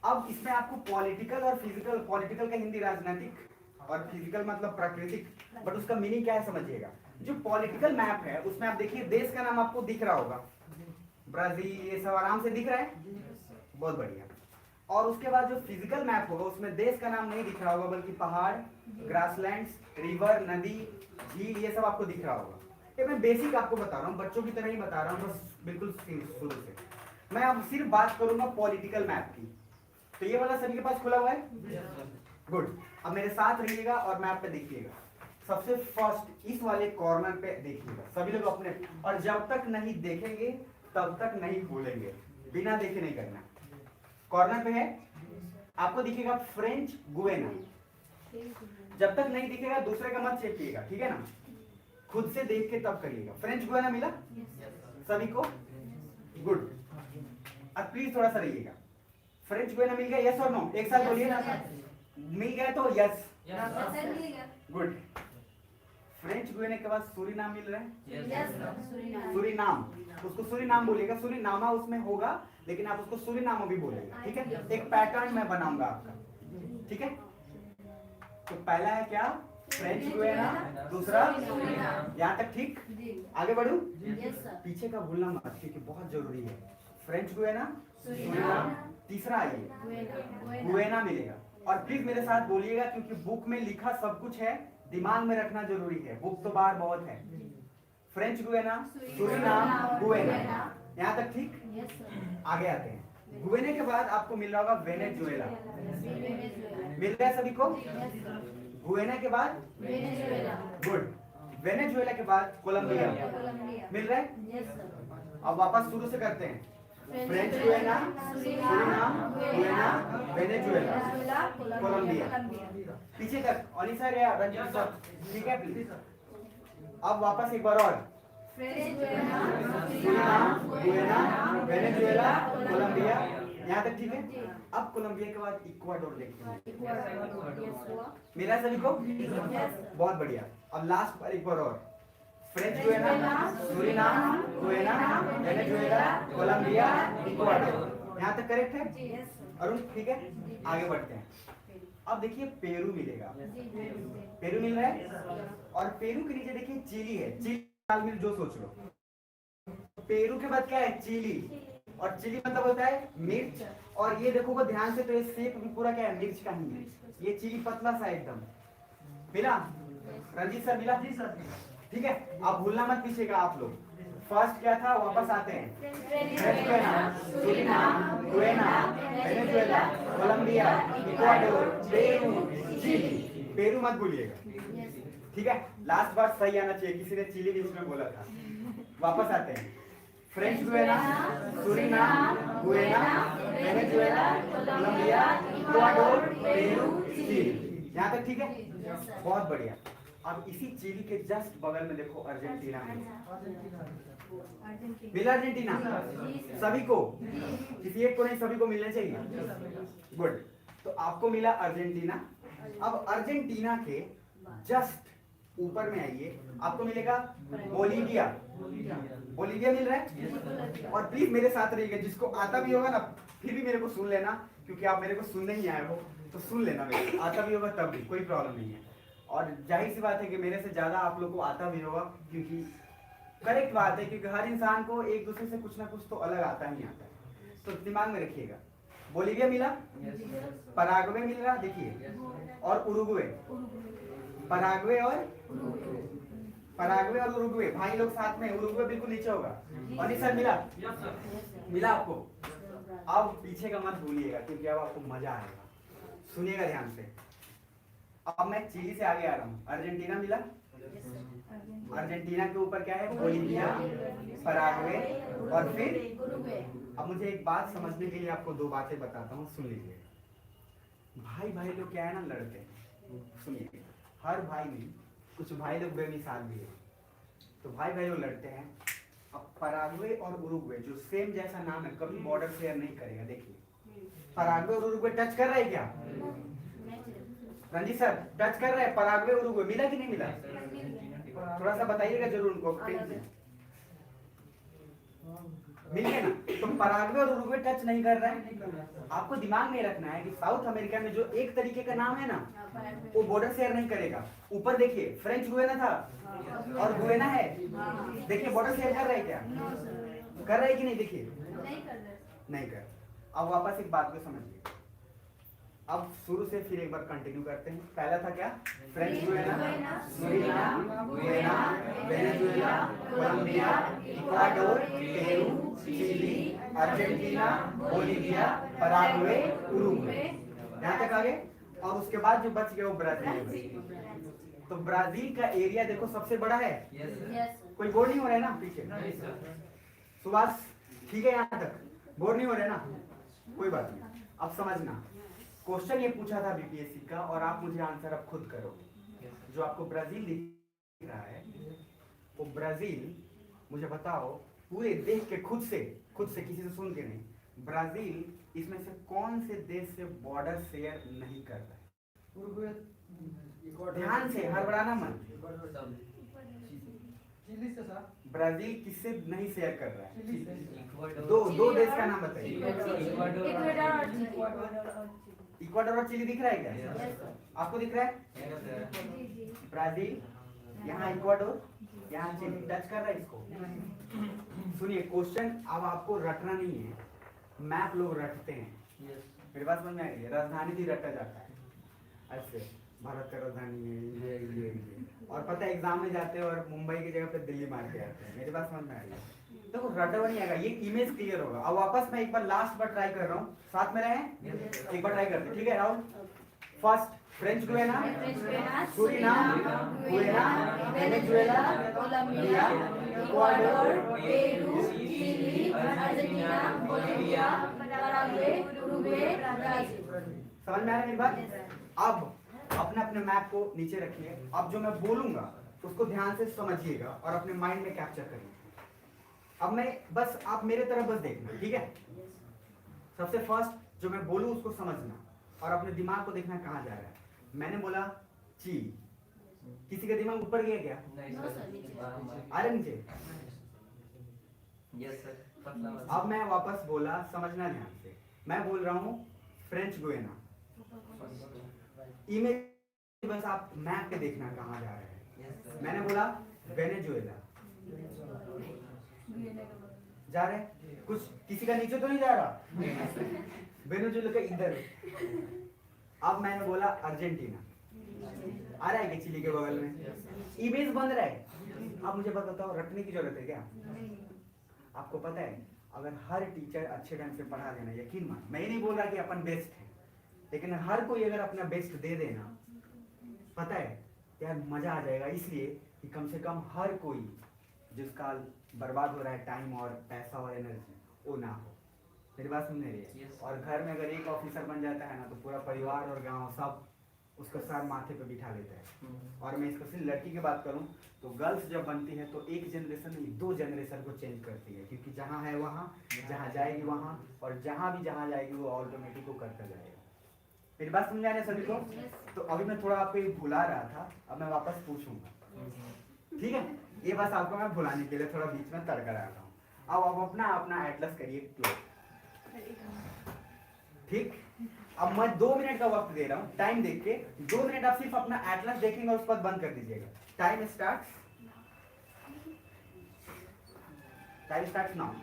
अब इसमें आपको पॉलिटिकल और फिजिकल, पॉलिटिकल का हिंदी राजनीतिक और फिजिकल मतलब प्राकृतिक, बट उसका मीनिंग क्या है समझिएगा। जो पॉलिटिकल मैप है उसमें आप देखिए देश का नाम आपको दिख रहा होगा, ब्राजील, ये सब आराम से दिख रहा है, बहुत बढ़िया। और उसके बाद जो फिजिकल मैप होगा उसमें देश का नाम नहीं दिख रहा होगा बल्कि पहाड़, ग्रासलैंड्स, रिवर, नदी, झील, ये सब आपको दिख रहा होगा। ये मैं बेसिक आपको बता रहा हूँ, बच्चों की तरह ही बता रहा हूँ, बस बिल्कुल शुरू से। मैं अब सिर्फ बात करूंगा पॉलिटिकल मैप की। तो ये वाला सभी के पास खुला हुआ है? गुड। अब मेरे साथ रहिएगा और मैप पे देखिएगा। सबसे फर्स्ट इस वाले कॉर्नर पे देखिएगा सभी लोग अपने, और जब तक नहीं देखेंगे तब तक नहीं बोलेंगे, बिना देखे नहीं करना। कॉर्नर पे है आपको दिखेगा फ्रेंच गुयाना, जब तक नहीं दिखेगा दूसरे का मत चेक कीजिएगा, ठीक है ना? खुद से देख के तब करिएगा। फ्रेंच गुयाना मिला सभी को? गुड। अब प्लीज थोड़ा सा रहिएगा। फ्रेंच गुयाना मिल गया, यस और नो? एक साथ बोलिए ना, मिल गया तो यस, गुड। फ्रेंच गुयाना के बाद सूरीनाम मिल रहा है, सूरीनाम, उसको सूरीनाम बोलिएगा। सूरीनामा उसमें होगा लेकिन आप उसको सूरीनामा भी बोलेगा, ठीक है? एक पैटर्न मैं बनाऊंगा आपका, ठीक है? तो पहला है क्या, फ्रेंच गुयाना, दूसरा यहाँ तक ठीक? आगे बढ़ू? पीछे का भूलना मत क्योंकि बहुत जरूरी है। फ्रेंच गुयाना, सूरीनाम, तीसरा आइए गुयाना मिलेगा। और प्लीज मेरे साथ बोलिएगा क्योंकि बुक में लिखा सब कुछ है, दिमाग में रखना जरूरी है, बुक तो बाहर बहुत है। फ्रेंच गुयाना, सूरीनाम, गुयाना, यहाँ तक ठीक? आगे आते हैं। गुयाना के बाद आपको मिल रहा होगा वेनेजुएला, मिल रहा है सभी को? गुयाना के बाद गुड, वेनेजुएला के बाद कोलंबिया, मिल रहा है? अब वापस शुरू से करते हैं। French Guiana, Suriname, Guyana, Venezuela, Colombia, पीछे तक। अनिसा या रंजीत सर, ठीक है प्लीज? अब वापस एक बार और, सूरीनाम, गुयाना, वेनेजुएला, कोलंबिया, यहाँ तक ठीक है? अब कोलंबिया के बाद इक्वाडोर देखते हैं, मिला सभी को? बहुत बढ़िया। अब लास्ट पर एक बार और, French Guiana, Suriname, Guyana, Venezuela, Colombia, Ecuador, यहाँ तक करेक्ट है अरुण? ठीक है, आगे बढ़ते हैं। अब देखिए पेरू मिलेगा, पेरू मिल रहा है, और पेरू के नीचे देखिए चिली है, चिली मिल जो सोच लो। पेरू के बाद क्या है, चिली, और चिली मतलब होता है मिर्च। और ये देखोगे ध्यान से तो ये शेप भी पूरा क्या है, मिर्च का ही है। ये चिली पतला सा एकदम। मिला रंजीत सर, मिला? ठीक है, आप भूलना मत पीछेगा आप लोग। फर्स्ट क्या था, वापस आते हैं। Venezuela, Suriname, Guyana, Venezuela, Colombia, Ecuador, Peru, Chile. Peru मत भूलिएगा, ठीक है? लास्ट बार सही आना चाहिए, किसी ने चिली भी उसमें बोला था। वापस आते हैं। French Guiana, Suriname, Guyana, Venezuela, Colombia, Ecuador, Peru, Chile. यहाँ तक ठीक है? बहुत बढ़िया। अब इसी चिली के जस्ट बगल में देखो अर्जेंटीना में। मिला अर्जेंटीना सभी को? किसी एक को नहीं, सभी को मिलना चाहिए। गुड। तो आपको मिला अर्जेंटीना। अब अर्जेंटीना के जस्ट ऊपर में आइए, आपको मिलेगा बोलीविया। बोलीविया मिल रहा है? और प्लीज मेरे साथ रहिएगा, जिसको आता भी होगा ना फिर भी मेरे को सुन लेना, क्योंकि आप मेरे को सुनने ही आए हो, तो सुन लेना। मेरे आता भी होगा तब भी कोई प्रॉब्लम नहीं है। और जाहिर सी बात है कि मेरे से ज्यादा आप लोग को आता भी होगा, क्योंकि करेक्ट बात है, क्योंकि हर इंसान को एक दूसरे से कुछ ना कुछ तो अलग आता ही आता है। तो दिमाग में रखिएगा। बोलीविया मिला, पराग्वे मिल रहा, देखिए, और उरुग्वे। पराग्वे और उरुग्वे भाई लोग साथ में। उरुग्वे बिल्कुल नीचे होगा। और सर मिला? मिला आपको? अब पीछे का मत भूलिएगा, क्योंकि अब आपको मजा आएगा। सुनिएगा ध्यान से। अब मैं चिली से आगे आ रहा हूँ। अर्जेंटीना मिला? अर्जेंटीना के ऊपर क्या है? बोलीविया, पराग्वे और फिर अब मुझे एक बात समझने के लिए आपको दो बातें बताता हूँ, सुन लीजिए। भाई लोग क्या है ना, लड़ते हैं। सुनिए, हर भाई में कुछ भाई लोग बेमिसाल भी है। तो भाई लोग लड़ते हैं। अब पराग्वे और उरुग्वे जो सेम जैसा नाम है, कभी बॉर्डर शेयर नहीं करेगा। देखिए, पराग्वे और उरुग्वे टच कर रहे हैं क्या? रंजीत सर टच कर रहे हैं पराग्वे और उरुग्वे? मिला कि नहीं मिला? थोड़ा सा बताइएगा जरूर उनको। मिल गया ना? तो पराग्वे और उरुग्वे टच नहीं कर रहा है। आपको दिमाग में रखना है कि साउथ अमेरिका में जो एक तरीके का नाम है ना, वो बॉर्डर शेयर नहीं करेगा। ऊपर देखिए, फ्रेंच गुयाना था और गुयाना है। देखिए बॉर्डर शेयर कर रहे हैं क्या? कर रहे हैं कि नहीं? देखिए नहीं कर। अब वापस एक बात को समझिए। अब शुरू से फिर एक बार कंटिन्यू करते हैं। पहला था क्या? French Guiana, Suriname, Guyana, Venezuela, Colombia, Ecuador, Peru, Chile, Argentina, Bolivia, Paraguay, Uruguay. यहाँ तक आ गए। और उसके बाद जो बच गया वो ब्राजील। तो ब्राजील का एरिया देखो सबसे बड़ा है। कोई बोर नहीं हो रहा है ना पीछे? सुभाष ठीक है? यहाँ तक बोर नहीं हो रहे ना? कोई बात नहीं। अब समझना, क्वेश्चन ये पूछा था बीपीएससी का, और आप मुझे आंसर अब खुद करो। जो आपको ब्राजील दिख रहा है, वो ब्राजील मुझे बताओ, पूरे देश के खुद से किसी से सुन के नहीं, ब्राजील इसमें से कौन से देश से बॉर्डर शेयर नहीं करता है? ध्यान से, हड़बड़ाना मत। ब्राजील किससे नहीं शेयर कर रहा है? दो देश का नाम बताइए। इक्वाडोर और चिली दिख रहा है क्या? आपको दिख रहा है? ब्राजील, यहाँ इक्वाडोर, यहाँ चिली। टच कर रहा है इसको? सुनिए, क्वेश्चन अब आपको रटना नहीं है। मैप लोग रटते हैं। मेरे पास समझ में आ गई? राजधानी भी रटा जाता है ऐसे, भारत का राजधानी है ये। और पता है एग्जाम में जाते हैं और मुंबई की जगह पे दिल्ली मार के आते हैं। मेरे पास समझ में आ गया? देखो रटवा नहीं आएगा, ये इमेज क्लियर होगा। अब वापस मैं एक बार लास्ट बार ट्राई कर रहा हूँ, साथ में रहें। एक बार ट्राई करते हैं, ठीक है? Rahul first, French Guiana, Suriname, Guyana, Venezuela, Colombia, Ecuador, Peru, Chile, Argentina, Bolivia, Paraguay, Uruguay, Brazil. समझ में आ रहा है मेरी बात? अब अपने अपने मैप को नीचे रखिए। अब जो मैं बोलूंगा उसको ध्यान से समझिएगा और अपने माइंड में कैप्चर करिए। अब मैं बस, आप मेरे तरफ बस देखना, ठीक है? सबसे फर्स्ट जो मैं बोलूं उसको समझना और अपने दिमाग को देखना कहाँ जा रहा है। मैंने बोला चिली, किसी का दिमाग ऊपर गया क्या? आ रहा नीचे? अब मैं वापस बोला, समझना ध्यान से। मैं बोल रहा हूँ फ्रेंच गुयाना। इमेज बस आप मैप पे देखना कहाँ जा रहा है। मैंने बोला वेनेजुएला, जा रहे हैं? कुछ किसी का नीचे तो नहीं जा रहा? वेनेजुएला का इधर। अब मैंने बोला अर्जेंटीना, आ रहा है कि चिली के बगल में? इमेज बन रहा है। आप मुझे बताओ, रटने की जरूरत है क्या? आपको पता है, अगर हर टीचर अच्छे ढंग से पढ़ा देना, यकीन मान, मैं नहीं बोल रहा कि अपन बेस्ट है, लेकिन हर कोई अगर अपना बेस्ट दे देना, पता है यार मजा आ जाएगा। इसलिए कि कम से कम हर कोई जिसका बर्बाद हो रहा है टाइम और पैसा और एनर्जी, वो ना हो। मेरी बात सुन रही है? और घर में अगर एक ऑफिसर बन जाता है ना, तो पूरा परिवार और गांव सब उसका सर माथे पे बिठा लेता है। और मैं इसको सिर्फ लड़की की बात करूं तो गर्ल्स जब बनती है तो एक जनरेशन नहीं, 2 जनरेशन को चेंज करती है, क्योंकि जहां है वहां, जहां जाएगी वहां, और जहां भी जहां जाएगी वो ऑटोमेटिक को करता जाएगा। मेरी बात समझ आ रही है सभी को? तो अभी मैं थोड़ा आपको ये भुला रहा था, अब मैं वापस पूछूंगा, ठीक है? ये बस आपको मैं भुलाने के लिए थोड़ा बीच में तड़का रहा हूँ। अब आप अपना अपना एटलस करिए क्लोज, ठीक? अब मैं 2 मिनट का वक्त दे रहा हूँ, टाइम देख के 2 मिनट आप सिर्फ अपना एटलस देखेंगे और उस पर बंद कर दीजिएगा। Time start now.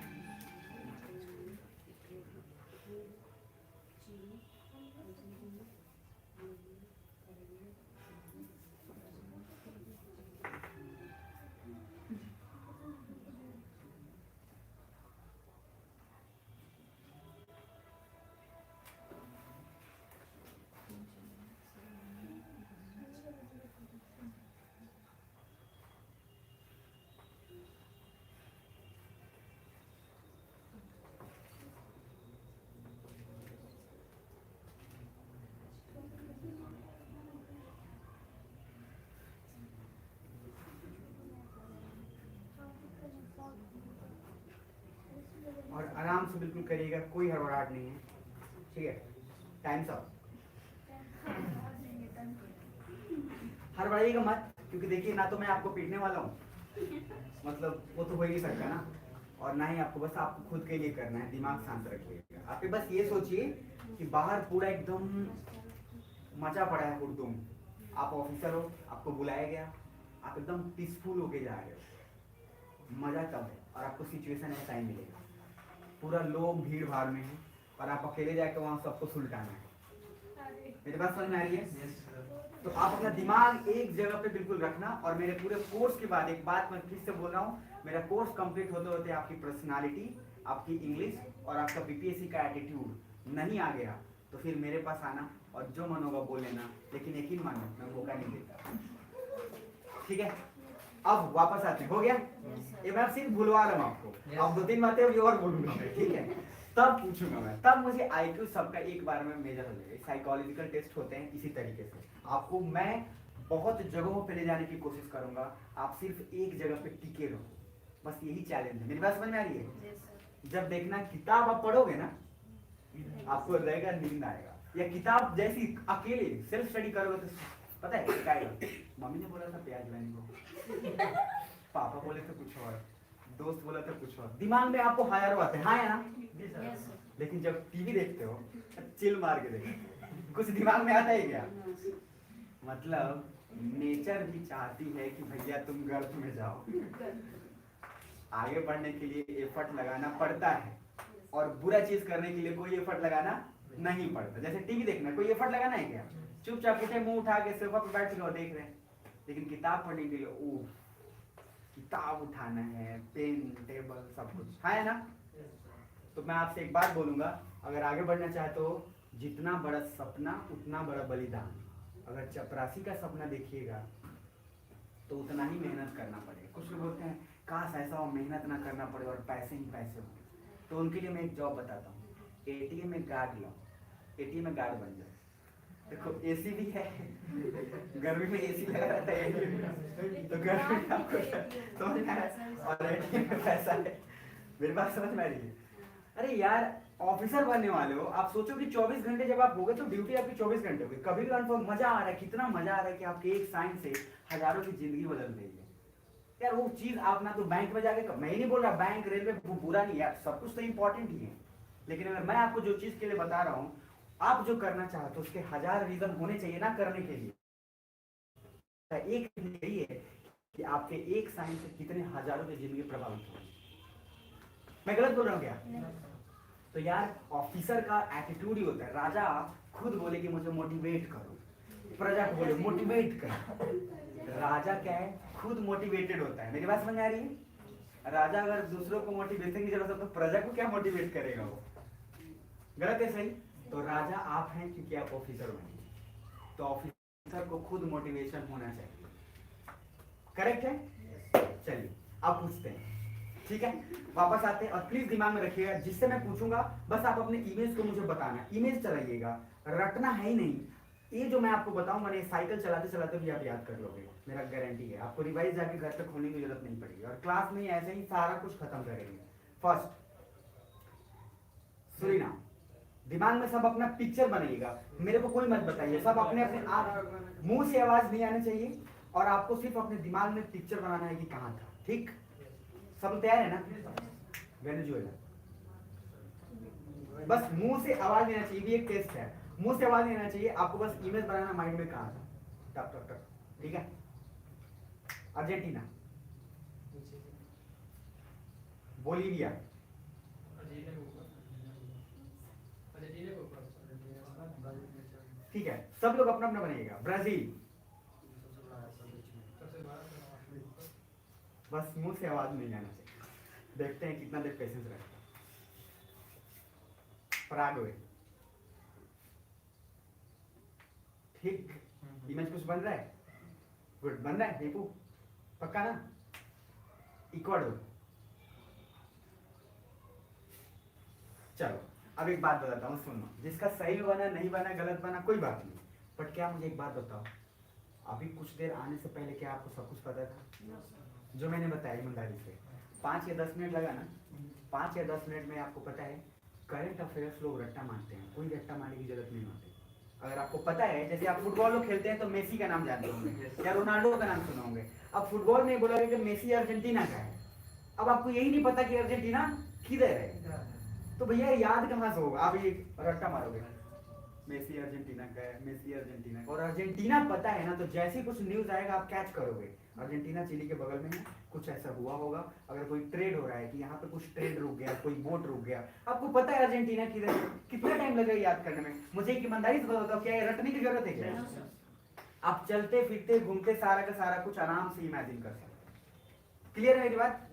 और आराम से बिल्कुल करिएगा, कोई हड़बड़ाहट नहीं है, ठीक है? Times up. हड़बड़ाइएगा मत, क्योंकि देखिए ना तो मैं आपको पीटने वाला हूँ, मतलब वो तो हो ही नहीं सकता ना, और ना ही आपको, बस आपको खुद के लिए करना है। दिमाग शांत रखिएगा। आप बस ये सोचिए कि बाहर पूरा एकदम मचा पड़ा है हुड़दुम, आप ऑफिसर हो, आपको बुलाया गया, आप एकदम पीसफुल होके जा रहे हो, मजा तब है, और आपको सिचुएशन ऐसा ही मिलेगा, पूरा लोग भीड़ भाड़ में है और आप अकेले जाके वहां सबको सुलटाना है। मेरी बात समझ में आ रही है? तो आप अपना दिमाग एक जगह पे बिल्कुल रखना। और मेरे पूरे कोर्स के बाद एक बात मैं फिर से बोल रहा हूँ, मेरा कोर्स कंप्लीट होते होते आपकी पर्सनालिटी, आपकी इंग्लिश और आपका बीपीएससी का एटीट्यूड नहीं आ गया तो फिर मेरे पास आना और जो मन होगा बोल लेना, लेकिन यकीन मानो मैं मौका नहीं देता, ठीक है? अब वापस आते हैं, हो गया? ये मैं सिर्फ भूलवा रहा हूँ आपको, अब 2-3 बातें अभी और बोलूंगा मैं, ठीक है? तब पूछूंगा मैं, तब मुझे आईक्यू सबका एक बार में मेजर हो जाएगा। साइकोलॉजिकल टेस्ट होते हैं इसी तरीके से, आपको मैं बहुत जगहों पे ले जाने की कोशिश करूंगा, आप सिर्फ एक जगह पे टिके रहो, बस यही चैलेंज है। मेरी बात समझ में आ रही है? जब देखना किताब आप पढ़ोगे ना, आपको रहेगा नींद आएगा, या किताब जैसी अकेले सेल्फ स्टडी करोगे तो पता है क्या आएगा? मम्मी ने बोला था प्याज लाने को, पापा बोले तो कुछ और, दोस्त बोला तो कुछ और, दिमाग में आपको हायर आते हैं, हाँ या ना? लेकिन जब टीवी देखते हो चिल मार के देखो, कुछ दिमाग में आता है क्या? मतलब नेचर भी चाहती है कि भैया तुम गर्भ में जाओ, आगे बढ़ने के लिए एफर्ट लगाना पड़ता है, और बुरा चीज करने के लिए कोई एफर्ट लगाना नहीं पड़ता। जैसे टीवी देखना, कोई एफर्ट लगाना है क्या? चुपचाप उठे, मुंह उठा के सोफा पर बैठ के देख रहे हैं। लेकिन किताब पढ़ने के लिए किताब उठाना है, पेन टेबल सब कुछ, है ना? तो मैं आपसे एक बात बोलूंगा, अगर आगे बढ़ना चाहते हो, जितना बड़ा सपना उतना बड़ा बलिदान। अगर चपरासी का सपना देखिएगा तो उतना ही मेहनत करना पड़ेगा। कुछ लोग बोलते हैं काश ऐसा हो, मेहनत ना करना पड़े और पैसे ही पैसे हो, तो उनके लिए मैं एक जॉब बताता हूँ, एटीएम में गार्ड लो, एटीएम में गार्ड बन जाए। देखो एसी भी है, गर्मी में एसी लगा रहता है, तो गर्मी में आपको समझ में आया, और एटीएम में पैसा है। मेरी बात समझ में आ रही है? अरे यार ऑफिसर बनने वाले हो, आप सोचो कि 24 घंटे जब आप होगे तो ड्यूटी आपकी 24 घंटे होगी, कभी भी कन्फर्म मजा आ रहा है, कितना मजा आ रहा है कि आपके एक साइन से हजारों की जिंदगी बदल रही है। यार वो चीज आप ना तो बैंक में जाके, मैं ही नहीं बोल रहा बैंक रेलवे बुरा नहीं है, सब कुछ तो इंपॉर्टेंट ही है, लेकिन अगर मैं आपको जो चीज के लिए बता रहा हूँ, आप जो करना चाहते हो उसके 1000 रीजन होने चाहिए ना करने के लिए। एक यही है कि आपके एक साइन से कितने हजारों की जिंदगी प्रभावित हो। मैं गलत बोल रहा हूँ क्या? तो यार ऑफिसर का एटीट्यूड ही होता है, राजा खुद बोले कि मुझे मोटिवेट करो, प्रजा को बोले मोटिवेट करो। राजा क्या है, खुद मोटिवेटेड होता है। मेरी बात समझ आ रही है? राजा अगर दूसरों को मोटिवेशन की जरूरत हो तो प्रजा को क्या मोटिवेट करेगा वो? गलत है सही? तो राजा आप हैं क्योंकि आप ऑफिसर बने, तो ऑफिसर को खुद मोटिवेशन होना चाहिए। करेक्ट है? चलिए अब पूछते हैं, ठीक है? वापस आते हैं और प्लीज दिमाग में रखिएगा, जिससे मैं पूछूंगा बस आप अपने इमेज को मुझे बताना, इमेज चलाइएगा, रटना है ही नहीं। ये जो मैं आपको बताऊंगा ना, साइकिल चलाते चलाते भी आप याद कर लोगे, मेरा गारंटी है। आपको रिवाइज जाके घर पे खोलने की जरूरत नहीं पड़ेगी, और क्लास में ऐसे ही सारा कुछ खत्म करेंगे। फर्स्ट सुरीनाम, दिमाग में सब अपना पिक्चर बनाइएगा, मेरे को कोई मत बताइए, सब अपने अपने आप, मुंह से आवाज नहीं आनी चाहिए, और आपको सिर्फ अपने दिमाग में पिक्चर बनाना है कि कहाँ था। ठीक, सब तैयार है ना? वेनेजुएला, बस मुंह से आवाज नहीं आना चाहिए, भी एक टेस्ट है, मुंह से आवाज नहीं आना चाहिए, आपको बस इमेज बनाना माइंड में कहाँ था, टक टक टक, ठीक है? अर्जेंटीना, बोलीविया, ठीक है, सब लोग अपना अपना बनाइएगा। ब्राजील, बस मुंह से आवाज नहीं आना चाहिए, देखते हैं कितना देर पेशेंस रहे। पराग्वे, ठीक, इमेज कुछ बन रहा है? गुड, बन रहा है दीपू, पक्का ना? इक्वाडोर, चलो अब एक बात बताता हूँ, सुनो, जिसका सही बना नहीं बना गलत बना कोई बात नहीं, बट क्या मुझे एक बात बताओ, अभी कुछ देर आने से पहले क्या आपको सब कुछ पता था? जो मैंने बताया ईमानदारी से, 5 या 10 मिनट लगा ना, 5 या 10 मिनट में आपको पता है करंट अफेयर्स लोग रट्टा मारते हैं, कोई रट्टा मारने की जरूरत नहीं होती। अगर आपको पता है, जैसे आप फुटबॉल लोग खेलते हैं तो मेसी का नाम जानते होंगे या रोनाल्डो का नाम सुना होंगे, अब फुटबॉल में बोला कि मेसी अर्जेंटीना का है, अब आपको यही नहीं पता कि अर्जेंटीना किधर है, तो भैया याद कहाँ से होगा? आप ये रट्टा मारोगे, मेसी अर्जेंटीना का है, मेसी अर्जेंटीना का, और अर्जेंटीना पता है ना, तो जैसे ही कुछ न्यूज आएगा आप कैच करोगे, अर्जेंटीना चिली के बगल में है, कुछ ऐसा हुआ होगा, अगर कोई ट्रेड हो रहा है कि यहाँ पे कुछ ट्रेड रुक गया, कोई बोट रुक गया, आपको पता है अर्जेंटीना किधर है, कितना टाइम लगेगा याद करने में? मुझे एक ईमानदारी से बताओ, क्या ये रटने की जरूरत है क्या? आप चलते फिरते घूमते सारा का सारा कुछ आराम से इमेजिन कर सकते। क्लियर है मेरी बात?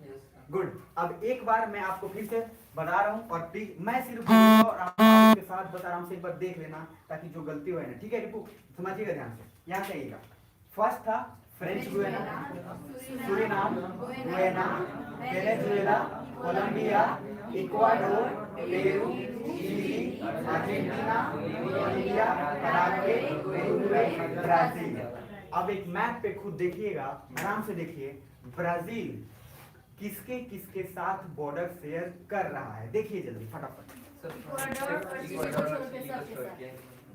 गुड। अब एक बार मैं आपको फिर से बता रहा हूँ, और प्लीज मैं सिर्फ बोलूंगा और आप आपके साथ बस आराम से एक बार देख लेना, ताकि जो गलती हो ना, ठीक है रिपू? समझिएगा ध्यान से, यहाँ से आइएगा। फर्स्ट था French Guiana, Suriname, Guyana, Venezuela, Colombia, Ecuador, Peru, Chile, Argentina, Bolivia, Paraguay, Uruguay, Brazil. अब एक मैप पे खुद देखिएगा, आराम से देखिए, ब्राजील किसके किसके साथ बॉर्डर शेयर कर रहा है, देखिए जल्दी फटाफट।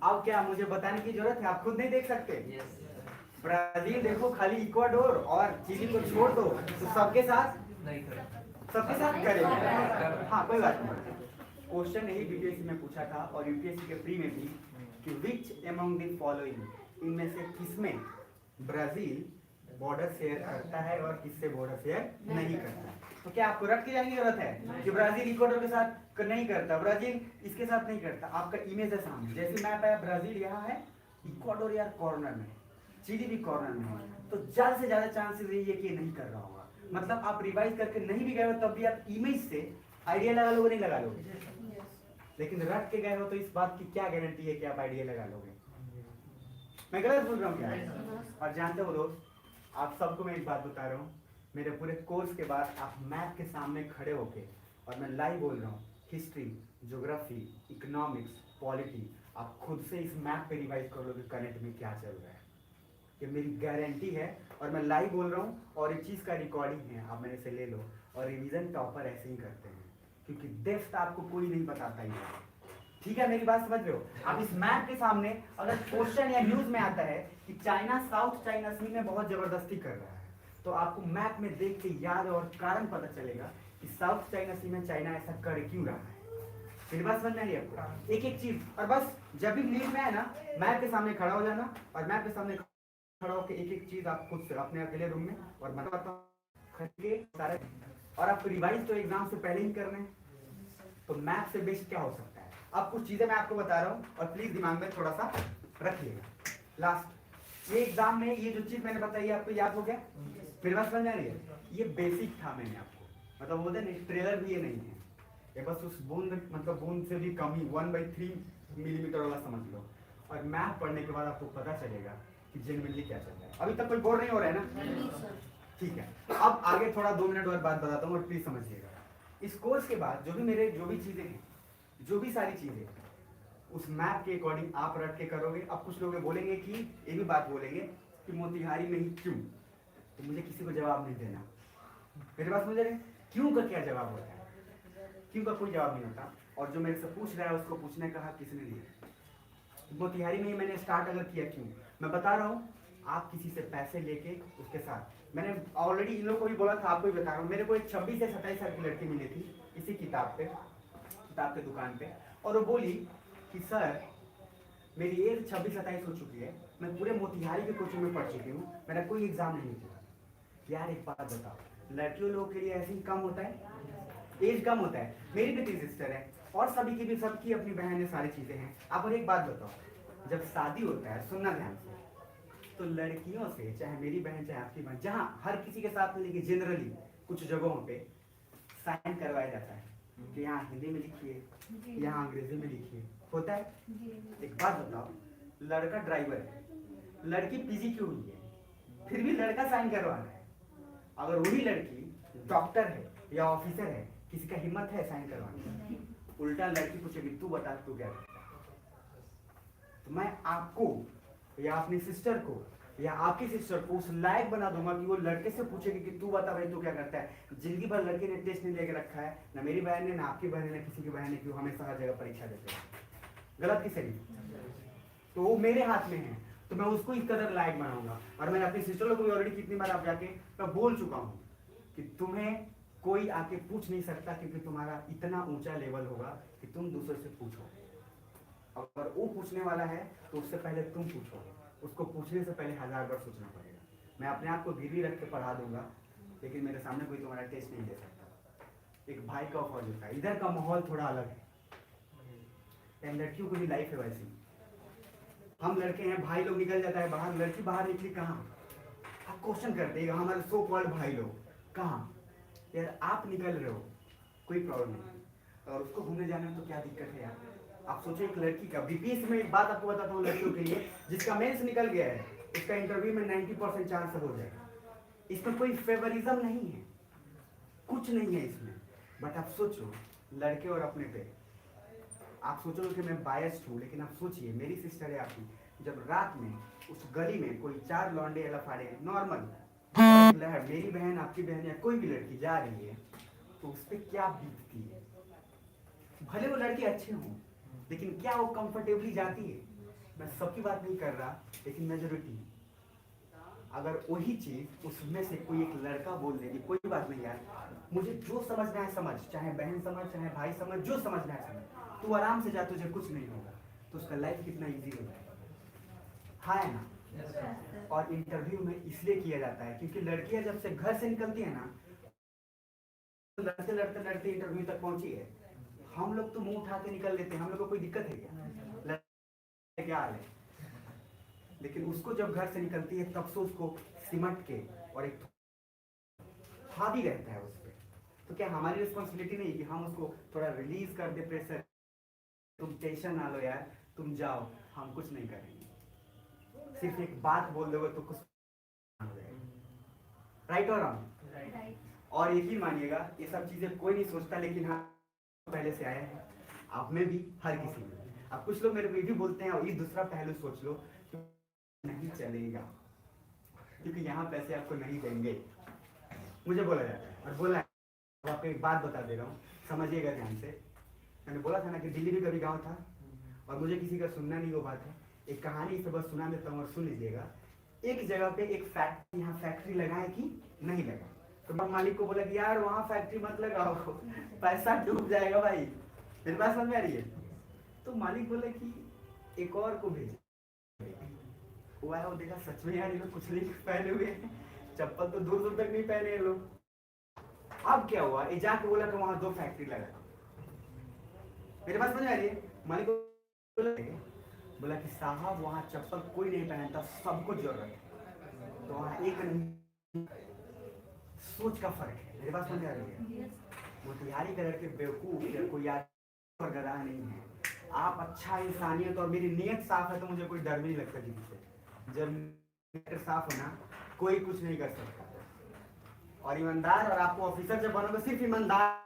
अब क्या मुझे बताने की जरूरत है? आप खुद नहीं देख सकते? ब्राजील देखो, खाली इक्वाडोर और चिली को छोड़ दो, तो सबके साथ करेगा। हाँ कोई बात नहीं, क्वेश्चन यही बीपीएससी में पूछा था और यूपीएससी के प्री में भी, कि विच अमंग द फॉलोइंग, इनमें से किसमें ब्राजील बॉर्डर शेयर करता है और किससे बॉर्डर शेयर नहीं करता है? तो क्या आपको रट के जाने की जरूरत है कि ब्राजील इक्वाडोर के साथ नहीं करता, ब्राजील इसके साथ नहीं करता? आपका इमेज है सामने, जैसे मैप आया, ब्राजील यहाँ है, इक्वाडोर यार कॉर्नर में, चिली भी कॉर्नर में है, तो ज्यादा से ज्यादा चांसेस यही है कि ये नहीं कर रहा होगा। मतलब आप रिवाइज करके नहीं भी गए हो तब भी आप इमेज से आइडिया लगा लोगे, नहीं लगा लोगे? लेकिन रट के गए हो तो इस बात की क्या गारंटी है कि आप आइडिया लगा लोगे? मैं गलत बोल रहा हूँ क्या? और जानते हो दोस्त, आप सबको मैं एक बात बता रहा हूँ, मेरे पूरे कोर्स के बाद आप मैप के सामने खड़े होके, और मैं लाइव बोल रहा हूँ, हिस्ट्री, ज्योग्राफी, इकोनॉमिक्स, पॉलिटी, आप खुद से इस मैप पे रिवाइज कर लोगे करंट में क्या चल रहा है, ये मेरी गारंटी है। और मैं लाइव बोल रहा हूँ, और एक चीज़ का रिकॉर्डिंग है, आप मेरे से ले लो। और रिवीजन टॉपर ऐसे ही करते हैं, क्योंकि डेप्थ आपको कोई नहीं बताता ही है। ठीक है, मेरी बात समझ रहे हो? आप इस मैप के सामने अगर क्वेश्चन या न्यूज में आता है कि चाइना साउथ चाइना सी में बहुत जबरदस्ती कर रहा है, तो आपको मैप में देख के याद और कारण पता चलेगा कि साउथ चाइना सी में चाइना ऐसा कर क्यों रहा है। मेरी बात समझ में आ रही है आपको? एक एक चीज, और बस जब भी न्यूज में है ना, मैप के सामने खड़ा हो जाना, और मैप के सामने खड़ा होकर एक एक चीज आप खुद से अपने अकेले रूम में, और मैं बताता हूं, खड़े सारे और आपको रिवाइज तो एग्जाम से पहले ही करना है, तो मैथ से बेस्ट क्या हो सकता है। अब कुछ चीजें मैं आपको बता रहा हूँ और प्लीज दिमाग में थोड़ा सा रखिएगा। लास्ट ये एग्जाम में ये जो चीज मैंने बताई आपको याद हो गया, मेरे पास समझ आ रही है, ये बेसिक था मैंने आपको, मतलब बोलते हैं ट्रेलर भी ये नहीं है, ये बस उस बूंद मतलब बूंद से भी कम ही 1/3 मिलीमीटर वाला समझ लो, और मैथ पढ़ने के बाद आपको पता चलेगा कि जेन्युइनली क्या चल रहा है। अभी तक कोई बोर नहीं हो रहा है ना? ठीक है, अब आगे थोड़ा 2 मिनट बाद बात बताता हूँ और प्लीज समझिएगा। इस कोर्स के बाद जो भी चीजें हैं, जो भी सारी चीजें उस मैप के अकॉर्डिंग आप रट के करोगे। अब कुछ लोग बोलेंगे कि ये भी बात बोलेंगे कि मोतिहारी में ही क्यों, तो मुझे किसी को जवाब नहीं देना, मेरे पास मुझे क्यों का क्या जवाब होता है, क्यों का कोई जवाब नहीं होता। और जो मेरे से पूछ रहा है उसको पूछने का हक किसने दिया। मोतिहारी में ही मैंने स्टार्ट अगर किया क्यों, मैं बता रहा हूँ, आप किसी से पैसे लेके उसके साथ, मैंने ऑलरेडी इन लोगों को भी बोला था, आपको भी बता रहा हूँ, मेरे को एक 26 से 27 साल की लड़की मिली थी इसी किताब के दुकान पे, और वो बोली कि सर मेरी एज 26-27 हो चुकी है, मैं पूरे मोतिहारी के कोचिंग में पढ़ चुकी हूँ, मेरा कोई एग्जाम नहीं हुआ। यार एक बात बताओ, लड़कियों लोगों के लिए ऐसे ही कम होता है, एज कम होता है। मेरी भी 3 सिस्टर है और सभी की भी, सबकी अपनी बहन है, सारी चीजें हैं। आप और एक बात बताओ, जब शादी होता है, सुनना ध्यान से, तो लड़कियों से, चाहे मेरी बहन चाहे आपकी बहन, जहाँ हर किसी के साथ नहीं, लेकिन जनरली कुछ जगहों पे साइन करवाया जाता है कि यहाँ हिंदी में लिखिए, यहाँ अंग्रेजी में लिखिए, होता है। एक बात बताओ, लड़का ड्राइवर है, लड़की पीजी की हुई है, फिर भी लड़का साइन करवा रहा है। अगर वही लड़की डॉक्टर है या ऑफिसर है, किसी का हिम्मत है साइन करवाने की? उल्टा लड़की पूछेगी तू बता तू क्या करता है। तो मैं आपको या अपनी सिस्टर को या आपकी सिस्टर को उस लायक बना दूंगा कि वो लड़के से पूछेगी कि तू बता भाई तू क्या करता है। जिंदगी भर लड़के ने टेस्ट नहीं लेके रखा है, ना मेरी बहन ने, ना आपकी बहन ने, किसी की बहन ने, कि वो हमेशा हर जगह परीक्षा देते हैं। गलत की सही? तो वो मेरे हाथ में है, तो मैं उसको इस कदर लायक बनाऊंगा। और मैंने अपनी सिस्टर को भी ऑलरेडी कितनी बार आप जाके मैं बोल चुका हूँ कि तुम्हें कोई आके पूछ नहीं सकता, क्योंकि तुम्हारा इतना ऊंचा लेवल होगा कि तुम दूसरे से पूछो। अगर वो पूछने वाला है तो उससे पहले तुम पूछोगे, उसको पूछने से पहले 1000 बार सोचना पड़ेगा। मैं अपने आप को गिरवी रख के पढ़ा दूंगा, लेकिन मेरे सामने कोई तुम्हारा टेस्ट नहीं ले सकता। एक भाई का फौज होता है, इधर का माहौल थोड़ा अलग है, लड़कियों को भी लाइफ है वैसी। हम लड़के हैं, भाई लोग निकल जाता है बाहर, लड़की बाहर निकली कहाँ, आप क्वेश्चन करते हैं हमारे सो कॉल्ड भाई लोग कहाँ, यार आप निकल रहे हो कोई प्रॉब्लम नहीं, और उसको घूमने जाने में तो क्या दिक्कत है यार। आप सोचो एक लड़की का बीपीएस में, एक बात आपको बताता हूँ लड़कियों के लिए, जिसका मेंस निकल गया है उसका इंटरव्यू में 90% चांस हो जाएगा। इसमें कोई फेवरिज्म नहीं है, कुछ नहीं है इसमें। बट आप सोचो लड़के और अपने पे, आप सोचोगे कि मैं बायस्ड हूँ, लेकिन आप सोचिए मेरी सिस्टर है आपकी, जब रात में उस गली में कोई 4 लौंडे लफाड़े नॉर्मल लहर, मेरी बहन आपकी बहन या कोई भी लड़की जा रही है, तो उस पर क्या बीतती है। भले वो लड़के अच्छे हों, लेकिन क्या वो कंफर्टेबली जाती है? मैं सबकी बात नहीं कर रहा, लेकिन मेजोरिटी। अगर वही चीज उसमें से कोई एक लड़का बोल देगी, कोई बात नहीं यार, मुझे जो समझना है समझ, चाहे बहन समझ चाहे भाई समझ, जो समझना है समझ, तू आराम से जा, तुझे कुछ नहीं होगा, तो उसका लाइफ कितना इजी हो जाएगा। हाँ है ना? और इंटरव्यू में इसलिए किया जाता है क्योंकि लड़कियां जब से घर से निकलती है ना, लड़ते लड़ते लड़ते इंटरव्यू तक पहुंची है। हम लोग तो मुंह उठा के निकल लेते हैं, हम लोग को कोई दिक्कत है क्या हाल है? लेकिन उसको जब घर से निकलती है तब से उसको सिमट के और एक हावी रहता है उस पर। तो क्या हमारी रिस्पॉन्सिबिलिटी नहीं कि हम उसको थोड़ा रिलीज कर दे प्रेशर, तुम टेंशन ना लो यार, तुम जाओ, हम कुछ नहीं करेंगे, सिर्फ एक बात बोल दोगे तो कुछ हो जाएगा। राइट और रॉन्ग? और यकीन मानिएगा ये सब चीजें कोई नहीं सोचता, लेकिन हाँ पहले से आया है आप में भी, हर किसी में। अब कुछ लोग मेरे को ये भी बोलते हैं, और ये दूसरा पहलू सोच लो, नहीं चलेगा क्योंकि यहाँ पैसे आपको नहीं देंगे, मुझे बोला जाता है। और बोला है, आपको एक बात बता दे रहा हूँ, समझिएगा ध्यान से। मैंने बोला था ना कि दिल्ली भी कभी गाँव था, और मुझे किसी का सुनना नहीं वो बात है। एक कहानी इसे बस सुना देता हूँ और सुन लीजिएगा। एक जगह पे एक फैक्ट्री, यहाँ फैक्ट्री लगाए कि नहीं लगा, तो मालिक को बोला कि यार वहाँ फैक्ट्री मत लगाओ, पैसा डूब जाएगा भाई। मेरे पास समझ में आ रही है? तो मालिक बोला कि एक और को भेज। हुआ है, वो देखा सच में यार ये लोग कुछ नहीं पहने हुए हैं, चप्पल तो दूर दूर तक नहीं पहने हैं लोग, अब क्या हुआ, ये जाके बोला कि वहां 2 फैक्ट्री लगा। मेरे पास समझ आ रही है, मालिक बोला कि साहब वहां चप्पल कोई नहीं पहनता, सबको जरूरत है, तो वहां एक नहीं। सोच का फर्क है। मेरे पास समझ आ रही है। मोतिहारी कलर के बेवकूफ या कोई और गधा नहीं है। आप अच्छा इंसानियत और मेरी नीयत साफ है तो मुझे कोई डर भी नहीं लगता किसी से। जब नीयत साफ हो ना, कोई कुछ नहीं कर सकता। और ईमानदार, और आपको ऑफिसर जब बनोगे सिर्फ ईमानदार,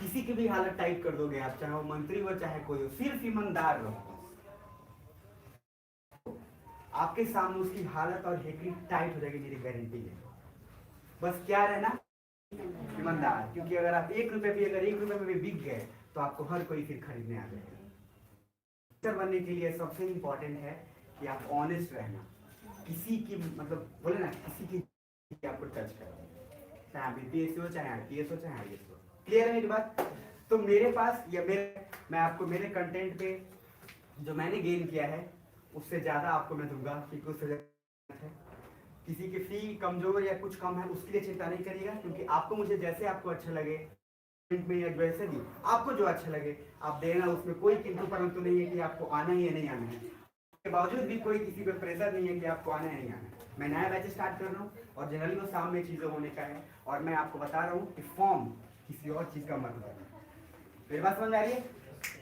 किसी की भी हालत टाइट कर दोगे आप, चाहे वो मंत्री हो चाहे कोई हो, सिर्फ ईमानदार रहो। आपके सामने उसकी हालत और हेकड़ी टाइट हो जाएगी, मेरी गारंटी है। बस क्या रहना, ईमानदार। क्योंकि अगर आप 1 रुपए भी, अगर 1 रुपए में भी बिक गए तो आपको हर कोई फिर खरीदने आ जाएगा। टीचर बनने के लिए सबसे इम्पोर्टेंट है कि आप ऑनेस्ट रहना। किसी की मतलब बोले ना, किसी की आपको टच करो, चाहे बीपीएससी हो चाहे आईपीएस हो चाहे आईएएस हो। क्लियर है मेरी बात? तो मेरे पास या मैं आपको मेरे कंटेंट पे जो मैंने गेन किया है उससे ज्यादा आपको मैं दूंगा, क्योंकि उससे है किसी की फी कमजोर या कुछ कम है उसके लिए चिंता नहीं करिएगा, क्योंकि आपको मुझे जैसे आपको अच्छा लगे में या वैसे भी आपको जो अच्छा लगे आप देना, उसमें कोई किंतु परंतु नहीं है कि आपको आना ही या नहीं आना है। के बावजूद भी कोई किसी पे प्रेशर नहीं है कि आपको आना है नहीं आना है। मैं नया बैच स्टार्ट कर रहा हूँ और जनरली वो शाम में चीज़ें होने का है, और मैं आपको बता रहा हूँ कि फॉर्म किसी और चीज़ का मत करना। मेरी बात समझ आ रही है?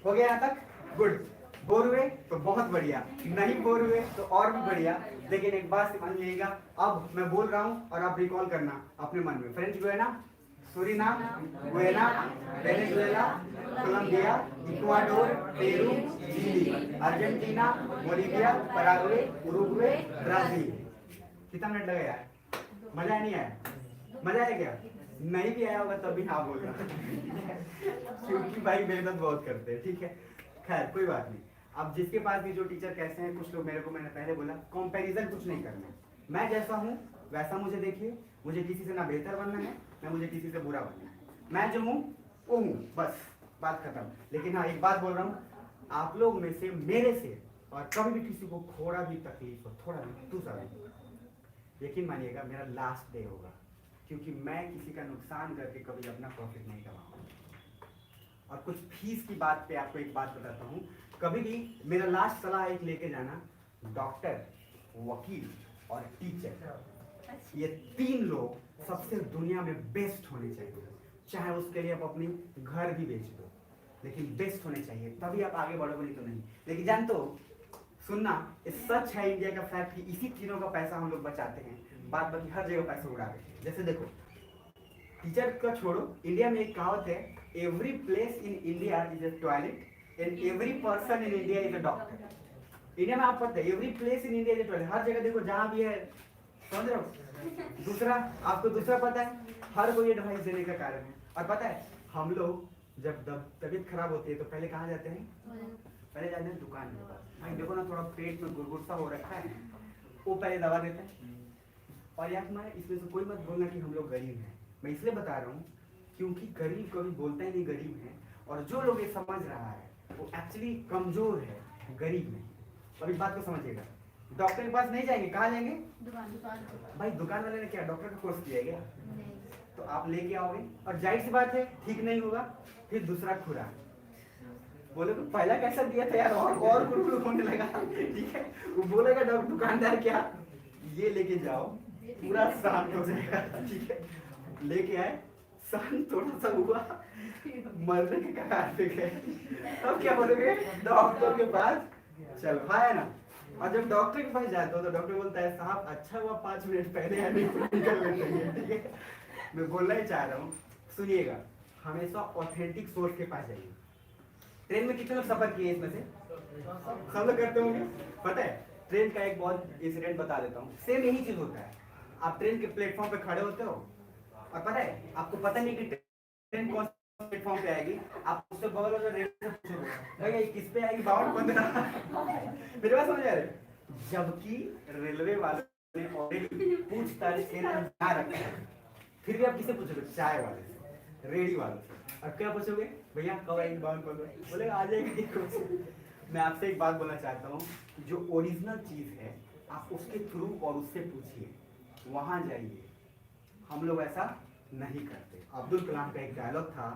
हो गया यहाँ तक? गुड। बोर हुए तो बहुत बढ़िया, नहीं बोर हुए तो और भी बढ़िया। लेकिन एक बात समझ लीजिएगा, अब मैं बोल रहा हूँ और आप रिकॉल करना अपने मन में। French Guiana, Suriname, Guyana, Venezuela, Colombia, Ecuador, Peru, Chile, Argentina, Bolivia, Paraguay, Uruguay, Brazil. कितना मिनट लगा यार? मजा नहीं आया? मजा आया क्या? नहीं भी आया होगा तब भी हाँ बोल रहा क्योंकि भाई मेहनत बहुत करते हैं। ठीक है, खैर कोई बात नहीं। अब जिसके पास भी जो टीचर कैसे हैं, कुछ लोग मेरे को, मैंने पहले बोला कंपैरिजन कुछ नहीं करना है। मैं जैसा हूँ वैसा मुझे देखिए, मुझे किसी से ना बेहतर बनना है ना मुझे किसी से बुरा बनना है। मैं जो हूँ वो हूँ, बस बात खत्म। लेकिन हाँ एक बात बोल रहा हूँ, आप लोग में से मेरे से और कभी भी किसी को थोड़ा भी तकलीफ हो, थोड़ा भी दूसरा भी, यकीन मानिएगा मेरा लास्ट डे होगा, क्योंकि मैं किसी का नुकसान करके कभी अपना प्रॉफिट नहीं कमाऊंगा। और कुछ फीस की बात पे आपको एक बात बताता हूँ, कभी भी मेरा लास्ट सलाह एक लेके जाना, डॉक्टर, वकील और टीचर, ये 3 लोग सबसे दुनिया में बेस्ट होने चाहिए। चाहे उसके लिए आप अपनी घर भी बेच दो, लेकिन बेस्ट होने चाहिए, तभी आप आगे बढ़ोगे, नहीं तो नहीं। लेकिन जानते हो, सुनना सच है इंडिया का फैक्ट कि इसी तीनों का पैसा हम लोग बचाते हैं, बाद बाकी हर जगह पैसा उड़ा देते हैं। जैसे देखो, टीचर का छोड़ो, इंडिया में एक कहावत है, every place in India is a toilet and every person in India is a doctor. India में आप पता है, every place in India is a toilet. हर जगह देखो जहां भी है, समझ रहे हो? दूसरा आपको दूसरा पता है, हर कोई एडवाइस देने का कारण है। और पता है हम लोग जब तबीयत खराब होती है तो पहले कहाँ जाते हैं? पहले जाते हैं दुकान में। भाई देखो ना थोड़ा पेट में गुड़गुड़ हो रखा है, वो पहले दवा देते हैं। और यार मैं इसमें से कोई मत बोलना कि हम लोग गरीब हैं, मैं इसलिए बता रहा हूँ क्योंकि गरीब कभी बोलता ही नहीं गरीब है, और जो लोग ये समझ रहा है वो एक्चुअली कमजोर है, गरीब नहीं। अब इस बात को समझिएगा, डॉक्टर के पास नहीं जाएंगे, कहाँ जाएंगे? दुकान। भाई दुकान वाले ने क्या डॉक्टर का कोर्स किया है क्या? तो आप लेके आओगे, और जाहिर सी बात है ठीक नहीं होगा, फिर दूसरा खुराक बोले तो पहला कैसा दिया था यार, और गुड़गुड़ होने लगा। ठीक है, वो बोलेगा दुकानदार क्या, ये लेके जाओ पूरा शांत हो जाएगा। ठीक है, लेके आए, शांत थोड़ा सा हुआ, मरने के कगार पे गए। अब क्या बोलोगे? डॉक्टर के पास चल है ना। और जब डॉक्टर के पास जाते हो तो डॉक्टर बोलता है साहब अच्छा हुआ 5 मिनट पहले आने को निकल लेते हैं। ठीक है, मैं बोलना ही चाह रहा हूँ, सुनिएगा, हमेशा ऑथेंटिक सोर्स के पास जाइए। ट्रेन में कितने लोग सफर किए इसमें से? सब लोग करते होंगे। पता है ट्रेन का एक बहुत इंसिडेंट बता देता हूँ, सेम यही चीज होता है। आप ट्रेन के प्लेटफॉर्म पे खड़े होते हो और पता है आपको पता नहीं कि ट्रेन कौन से प्लेटफॉर्म पे आएगी, आप उससे बगल वाले रेलवे से पूछोगे भाई किस पे आएगी, 52-15। मेरे बात समझ आ रहे? जबकि रेलवे वाले ने ऑलरेडी पूछताछ के ना रखा है, फिर भी आप किसे पूछोगे? चाय वाले से, रेडी वाले से। अब क्या पूछोगे? भैया कब आएगी 52-15? बोले आ जाएगी। मैं आपसे एक बात बोलना चाहता हूँ, जो ओरिजिनल चीज है आप उसके थ्रू और उससे पूछिए, वहां जाइए। हम लोग ऐसा नहीं करते। अब्दुल कलाम का एक डायलॉग था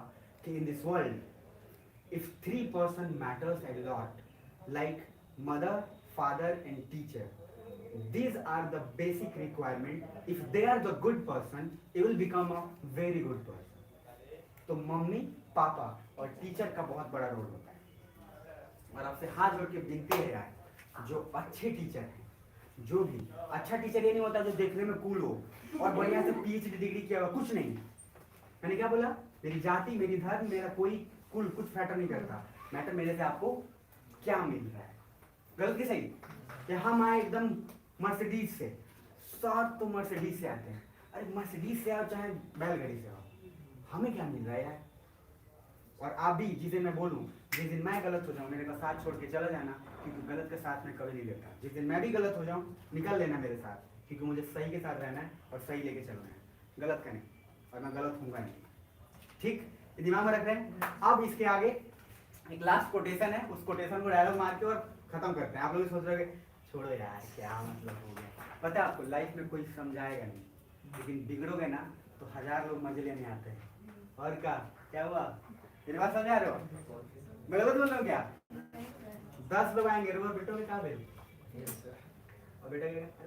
कि in this world if 3 person matters a lot like mother, father and teacher, these are the basic requirement. If they are the good person, you will become a very good person. तो mummy, पापा और teacher का बहुत बड़ा role होता है। और आपसे हाथ जोड़ के विनती है यार, जो अच्छे टीचर हैं, जो भी अच्छा टीचर ये नहीं होता जो देखने में कूल हो और बढ़िया से PhD डिग्री किया हुआ, कुछ नहीं। मैंने क्या बोला? मेरी जाति, मेरी धर्म, मेरा कोई कुल कुछ मैटर नहीं करता। मैटर मेरे से आपको क्या मिल रहा है। गलत की सही? कि हम आए एकदम मर्सिडीज से, सब तो मर्सिडीज से आते हैं। अरे मर्सिडीज से आओ चाहे बैलगाड़ी से आओ, हमें क्या मिल रहा है यार। और आप भी, जिसे मैं बोलूँ, जिस दिन मैं गलत हो जाऊँ मेरे का साथ छोड़ के चला जाना, क्योंकि गलत के साथ मैं कभी नहीं लेता। जिस दिन मैं भी गलत हो जाऊँ निकल लेना मेरे साथ, क्योंकि मुझे सही के साथ रहना है और सही लेके चलना है, गलत का नहीं। और मैं गलत हूँगा नहीं। ठीक, ये दिमाग में रख रहे हैं। अब इसके आगे एक लास्ट कोटेशन है, उस कोटेशन को डायलॉग मार के और खत्म करते हैं। आप लोग सोच रहे छोड़ो यार क्या मतलब हो गया। पता है आपको लाइफ में कोई समझाएगा नहीं, लेकिन बिगड़ोगे ना तो 1000 लोग मजे लेने आते हैं। और क्या हुआ? मेरी बात समझा रहे हो? मैं गलत बोल रहा हूँ क्या? 10 लोग आएंगे, रोज बेटो में कहा और बेटा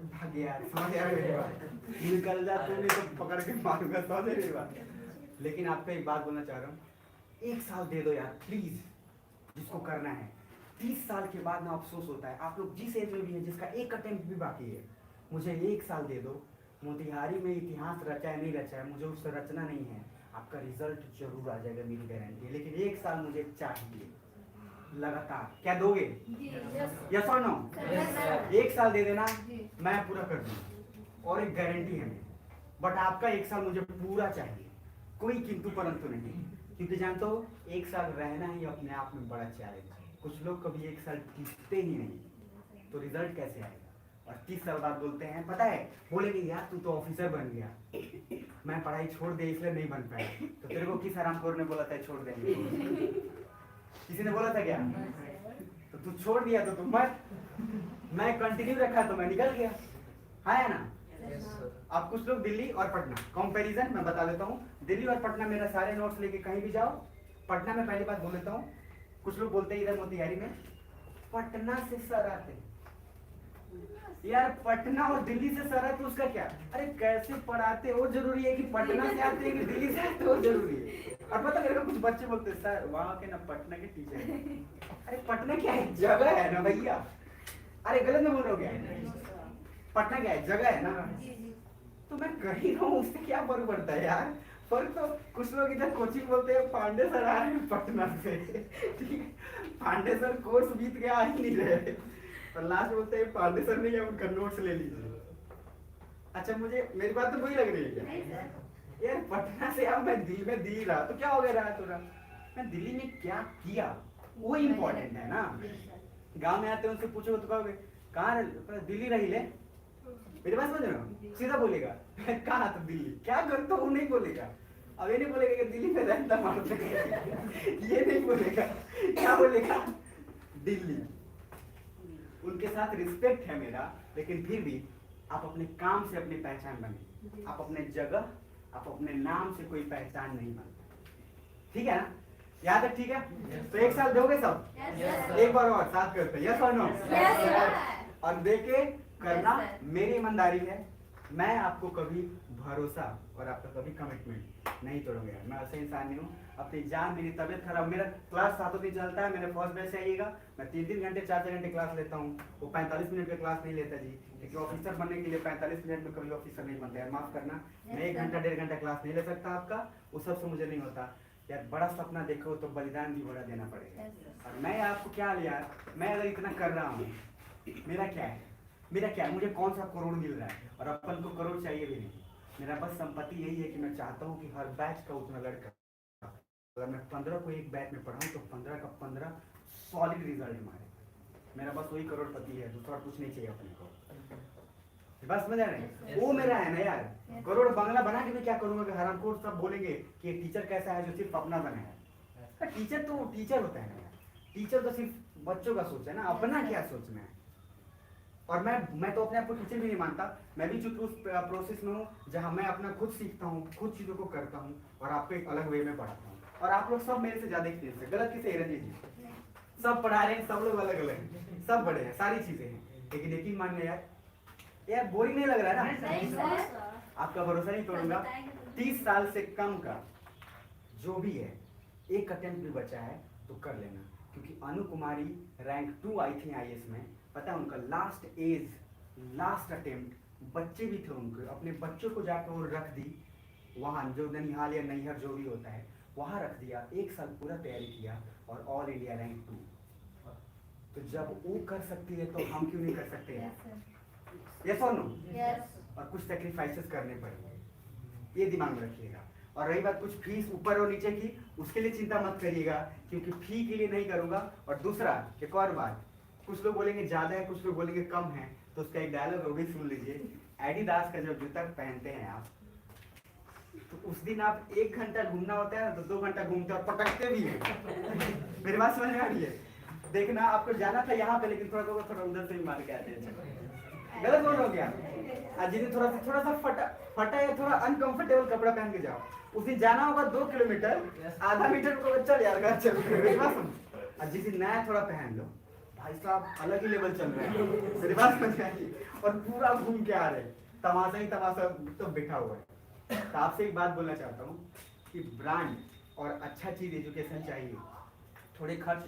भाग गया, समझ यार मेरी बात। निकल जा तू, नहीं तो पकड़ के मारूंगा, समझ मेरी बात। लेकिन आपको एक बात बोलना चाह रहा हूँ, 1 साल दे दो यार प्लीज, जिसको करना है। 30 साल के बाद ना अफसोस होता है। आप लोग जिस एज में भी हैं, जिसका एक अटेम्प्ट भी बाकी है, मुझे 1 साल दे दो। मोतिहारी में इतिहास रचा है नहीं रचा है, मुझे उससे रचना नहीं है। आपका रिजल्ट जरूर आ जाएगा, मेरी गारंटी है। लेकिन 1 साल मुझे चाहिए लगातार। क्या दोगे? यस और नो? 1 साल दे देना, मैं पूरा कर दूंगा और एक गारंटी है मेरी। बट आपका 1 साल मुझे पूरा चाहिए, कोई किंतु परंतु नहीं। क्योंकि जानते हो 1 साल रहना ही अपने आप में बड़ा चैलेंज है। कुछ लोग कभी 1 साल टिकते ही नहीं, तो रिजल्ट कैसे आएगा? और 30 साल बाद बोलते हैं, पता है, बोलेंगे यार तू तो ऑफिसर बन गया, मैं पढ़ाई छोड़ दे इसलिए नहीं बन पाया। तो तेरे को किस हरामखोर ने बोला था छोड़ देंगे? किसी ने बोला था क्या? तो तू छोड़ दिया तो तुम मत, मैं कंटिन्यू रखा तो मैं निकल गया। है ना? अब कुछ लोग दिल्ली और पटना कंपैरिजन मैं बता देता हूँ। दिल्ली और पटना, मेरा सारे नोट्स लेके कहीं भी जाओ, पटना में पहली बात बोल देता हूँ। कुछ लोग बोलते हैं इधर मोतिहारी में पटना से सर आते यार, पटना और दिल्ली से सर आते उसका क्या? अरे कैसे पढ़ाते वो जरूरी है कि पटना से आते हैं कि दिल्ली से आते वो जरूरी है? और पता मेरे को कुछ बच्चे बोलते हैं सर वहाँ के ना पटना के टीचर है। अरे पटना क्या है? जगह है ना भैया। अरे गलत में बोल रहे हो क्या? पटना क्या है? जगह है ना। तो मैं कहीं रहा हूँ, उससे क्या फर्क पड़ता है यार? फर्क तो कुछ लोग इधर कोचिंग बोलते हैं पांडे सर आ रहे हैं पटना से, ठीक है, पांडे सर कोर्स बीत गया आ ही नहीं रहे, और लास्ट बोलते हैं पांडे सर नहीं है, उनका नोट्स ले लीजिए। अच्छा मुझे मेरी बात तो वही लग रही है क्या? यार पटना से अब मैं दिल्ली में दिल्ली रहा तो क्या हो गया रहा तुरा? मैं दिल्ली में क्या किया वो इम्पोर्टेंट है ना। गाँव में आते उनसे पूछो तो कहोगे कहाँ दिल्ली रही ले, मेरी बात समझ रहे हो? सीधा बोलेगा कहाँ तो दिल्ली, क्या करता तो वो नहीं बोलेगा। अब ये नहीं बोलेगा कि दिल्ली में रहता मारते, ये नहीं बोलेगा। क्या बोलेगा? दिल्ली। उनके साथ रिस्पेक्ट है मेरा, लेकिन फिर भी आप अपने काम से अपनी पहचान बने, आप अपने जगह, आप अपने नाम से कोई पहचान नहीं बनते। ठीक है ना? यहाँ तक ठीक है? तो 1 साल दोगे सब? एक बार और साथ करते हैं, यस और नो? और देखे करना मेरी ईमानदारी है। मैं आपको कभी भरोसा और आपका कभी कमिटमेंट नहीं तोड़ूंगा। मैं ऐसे इंसान नहीं हूँ। अपनी जान, मेरी तबीयत खराब, मेरा क्लास 7 दिन चलता है, मेरे फर्स्ट बैच से आइएगा, मैं 3-3 घंटे 4-4 घंटे क्लास लेता हूँ। वो 45 मिनट का क्लास नहीं लेता जी, क्योंकि ऑफिसर बनने के लिए 45 मिनट में कभी ऑफिसर नहीं बनता है। माफ करना, मैं 1 घंटा 1.5 घंटा क्लास नहीं ले सकता आपका, वो सबसे मुझे नहीं होता। यार बड़ा सपना देखो तो बलिदान भी बड़ा देना पड़ेगा। और मैं आपको क्या लिया, मैं अगर इतना कर रहा हूँ, मेरा क्या है? मेरा क्या है? मुझे कौन सा करोड़ मिल रहा है? और अपन को करोड़ चाहिए भी नहीं। मेरा बस संपत्ति यही है कि मैं चाहता हूँ कि हर बैच का उतना लड़का, अगर मैं 15 को एक बैच में पढ़ाऊँ तो 15 का 15 सॉलिड रिजल्ट मारे। मेरा बस वही करोड़पति है, दूसरा कुछ नहीं चाहिए अपने को। बस समझ रहे हैं? वो मेरा है ना यार। करोड़ बंगला बना के भी क्या करूँगा कि हरामखोर सब बोलेंगे कि टीचर कैसा है जो सिर्फ अपना बना है। टीचर तो टीचर होता है ना यार। टीचर तो सिर्फ बच्चों का सोच है ना, अपना क्या सोचना है। और मैं तो अपने आप को टीचर भी नहीं मानता, मैं भी चूंकि उस प्रोसेस में हूँ जहाँ मैं अपना खुद सीखता हूँ, खुद चीज़ों को करता हूँ और आपको एक अलग वे में पढ़ाता हूँ। और आप लोग सब मेरे से ज़्यादा एक्सपीरियंस है, गलत किसे रंजीत जी? सब पढ़ा रहे हैं, सब लोग अलग अलग हैं, सब बड़े हैं, सारी चीज़ें हैं, लेकिन यकीन मानिए यार बोरिंग नहीं लग रहा है नहीं ना? सर। आपका भरोसा नहीं तोड़ूंगा। 30 साल से कम का जो भी है, एक अटेम्प्ट भी बचा है तो कर लेना, क्योंकि अनु कुमारी रैंक 2 आई थी आईएएस में। पता है उनका लास्ट अटेम्प्ट, बच्चे भी थे उनके, अपने बच्चों को जाकर वो रख दी वहाँ, जो ननिहाल या नैहर जो भी होता है वहाँ रख दिया, 1 साल पूरा तैयारी किया और ऑल इंडिया रैंक 2। तो जब वो कर सकती है तो हम क्यों नहीं कर सकते हैं? यस और नो? यस। और कुछ सेक्रीफाइसेस करने पड़ेंगे, ये दिमाग में रखिएगा। और रही बात कुछ फीस ऊपर और नीचे की, उसके लिए चिंता मत करिएगा, क्योंकि फी के लिए नहीं करूँगा। और दूसरा एक और बात, कुछ लोग बोलेंगे ज़्यादा है, कुछ लोग बोलेंगे कम है, तो उसका एक डायलॉग वो भी सुन लीजिए। एडिडास का जब जूता पहनते हैं आप, तो उस दिन आप 1 घंटा घूमना होता है ना, तो 2 घंटा घूमते और पटकते भी हैं। मेरी बात समझ में आ रही है? देखना, आपको जाना था यहाँ पे, लेकिन थोड़ा उधर से ही मार के आते हैं। गलत बोल रहा हूँ क्या? आज जिस दिन थोड़ा सा फटा या थोड़ा अनकंफर्टेबल कपड़ा पहन के जाओ, उस दिन जाना होगा 2 किलोमीटर, आधा मीटर को चल यार घर चल। और जिस दिन नया थोड़ा पहन लो, भाई साहब अलग ही लेवल चल रहा है, मेरी बात समझ में आई? और पूरा घूम के आ रहे, तमाशा ही तमाशा तो बैठा हुआ है। तो आपसे एक बात बोलना चाहता हूँ कि ब्रांड और अच्छा चीज एजुकेशन चाहिए, थोड़े खर्च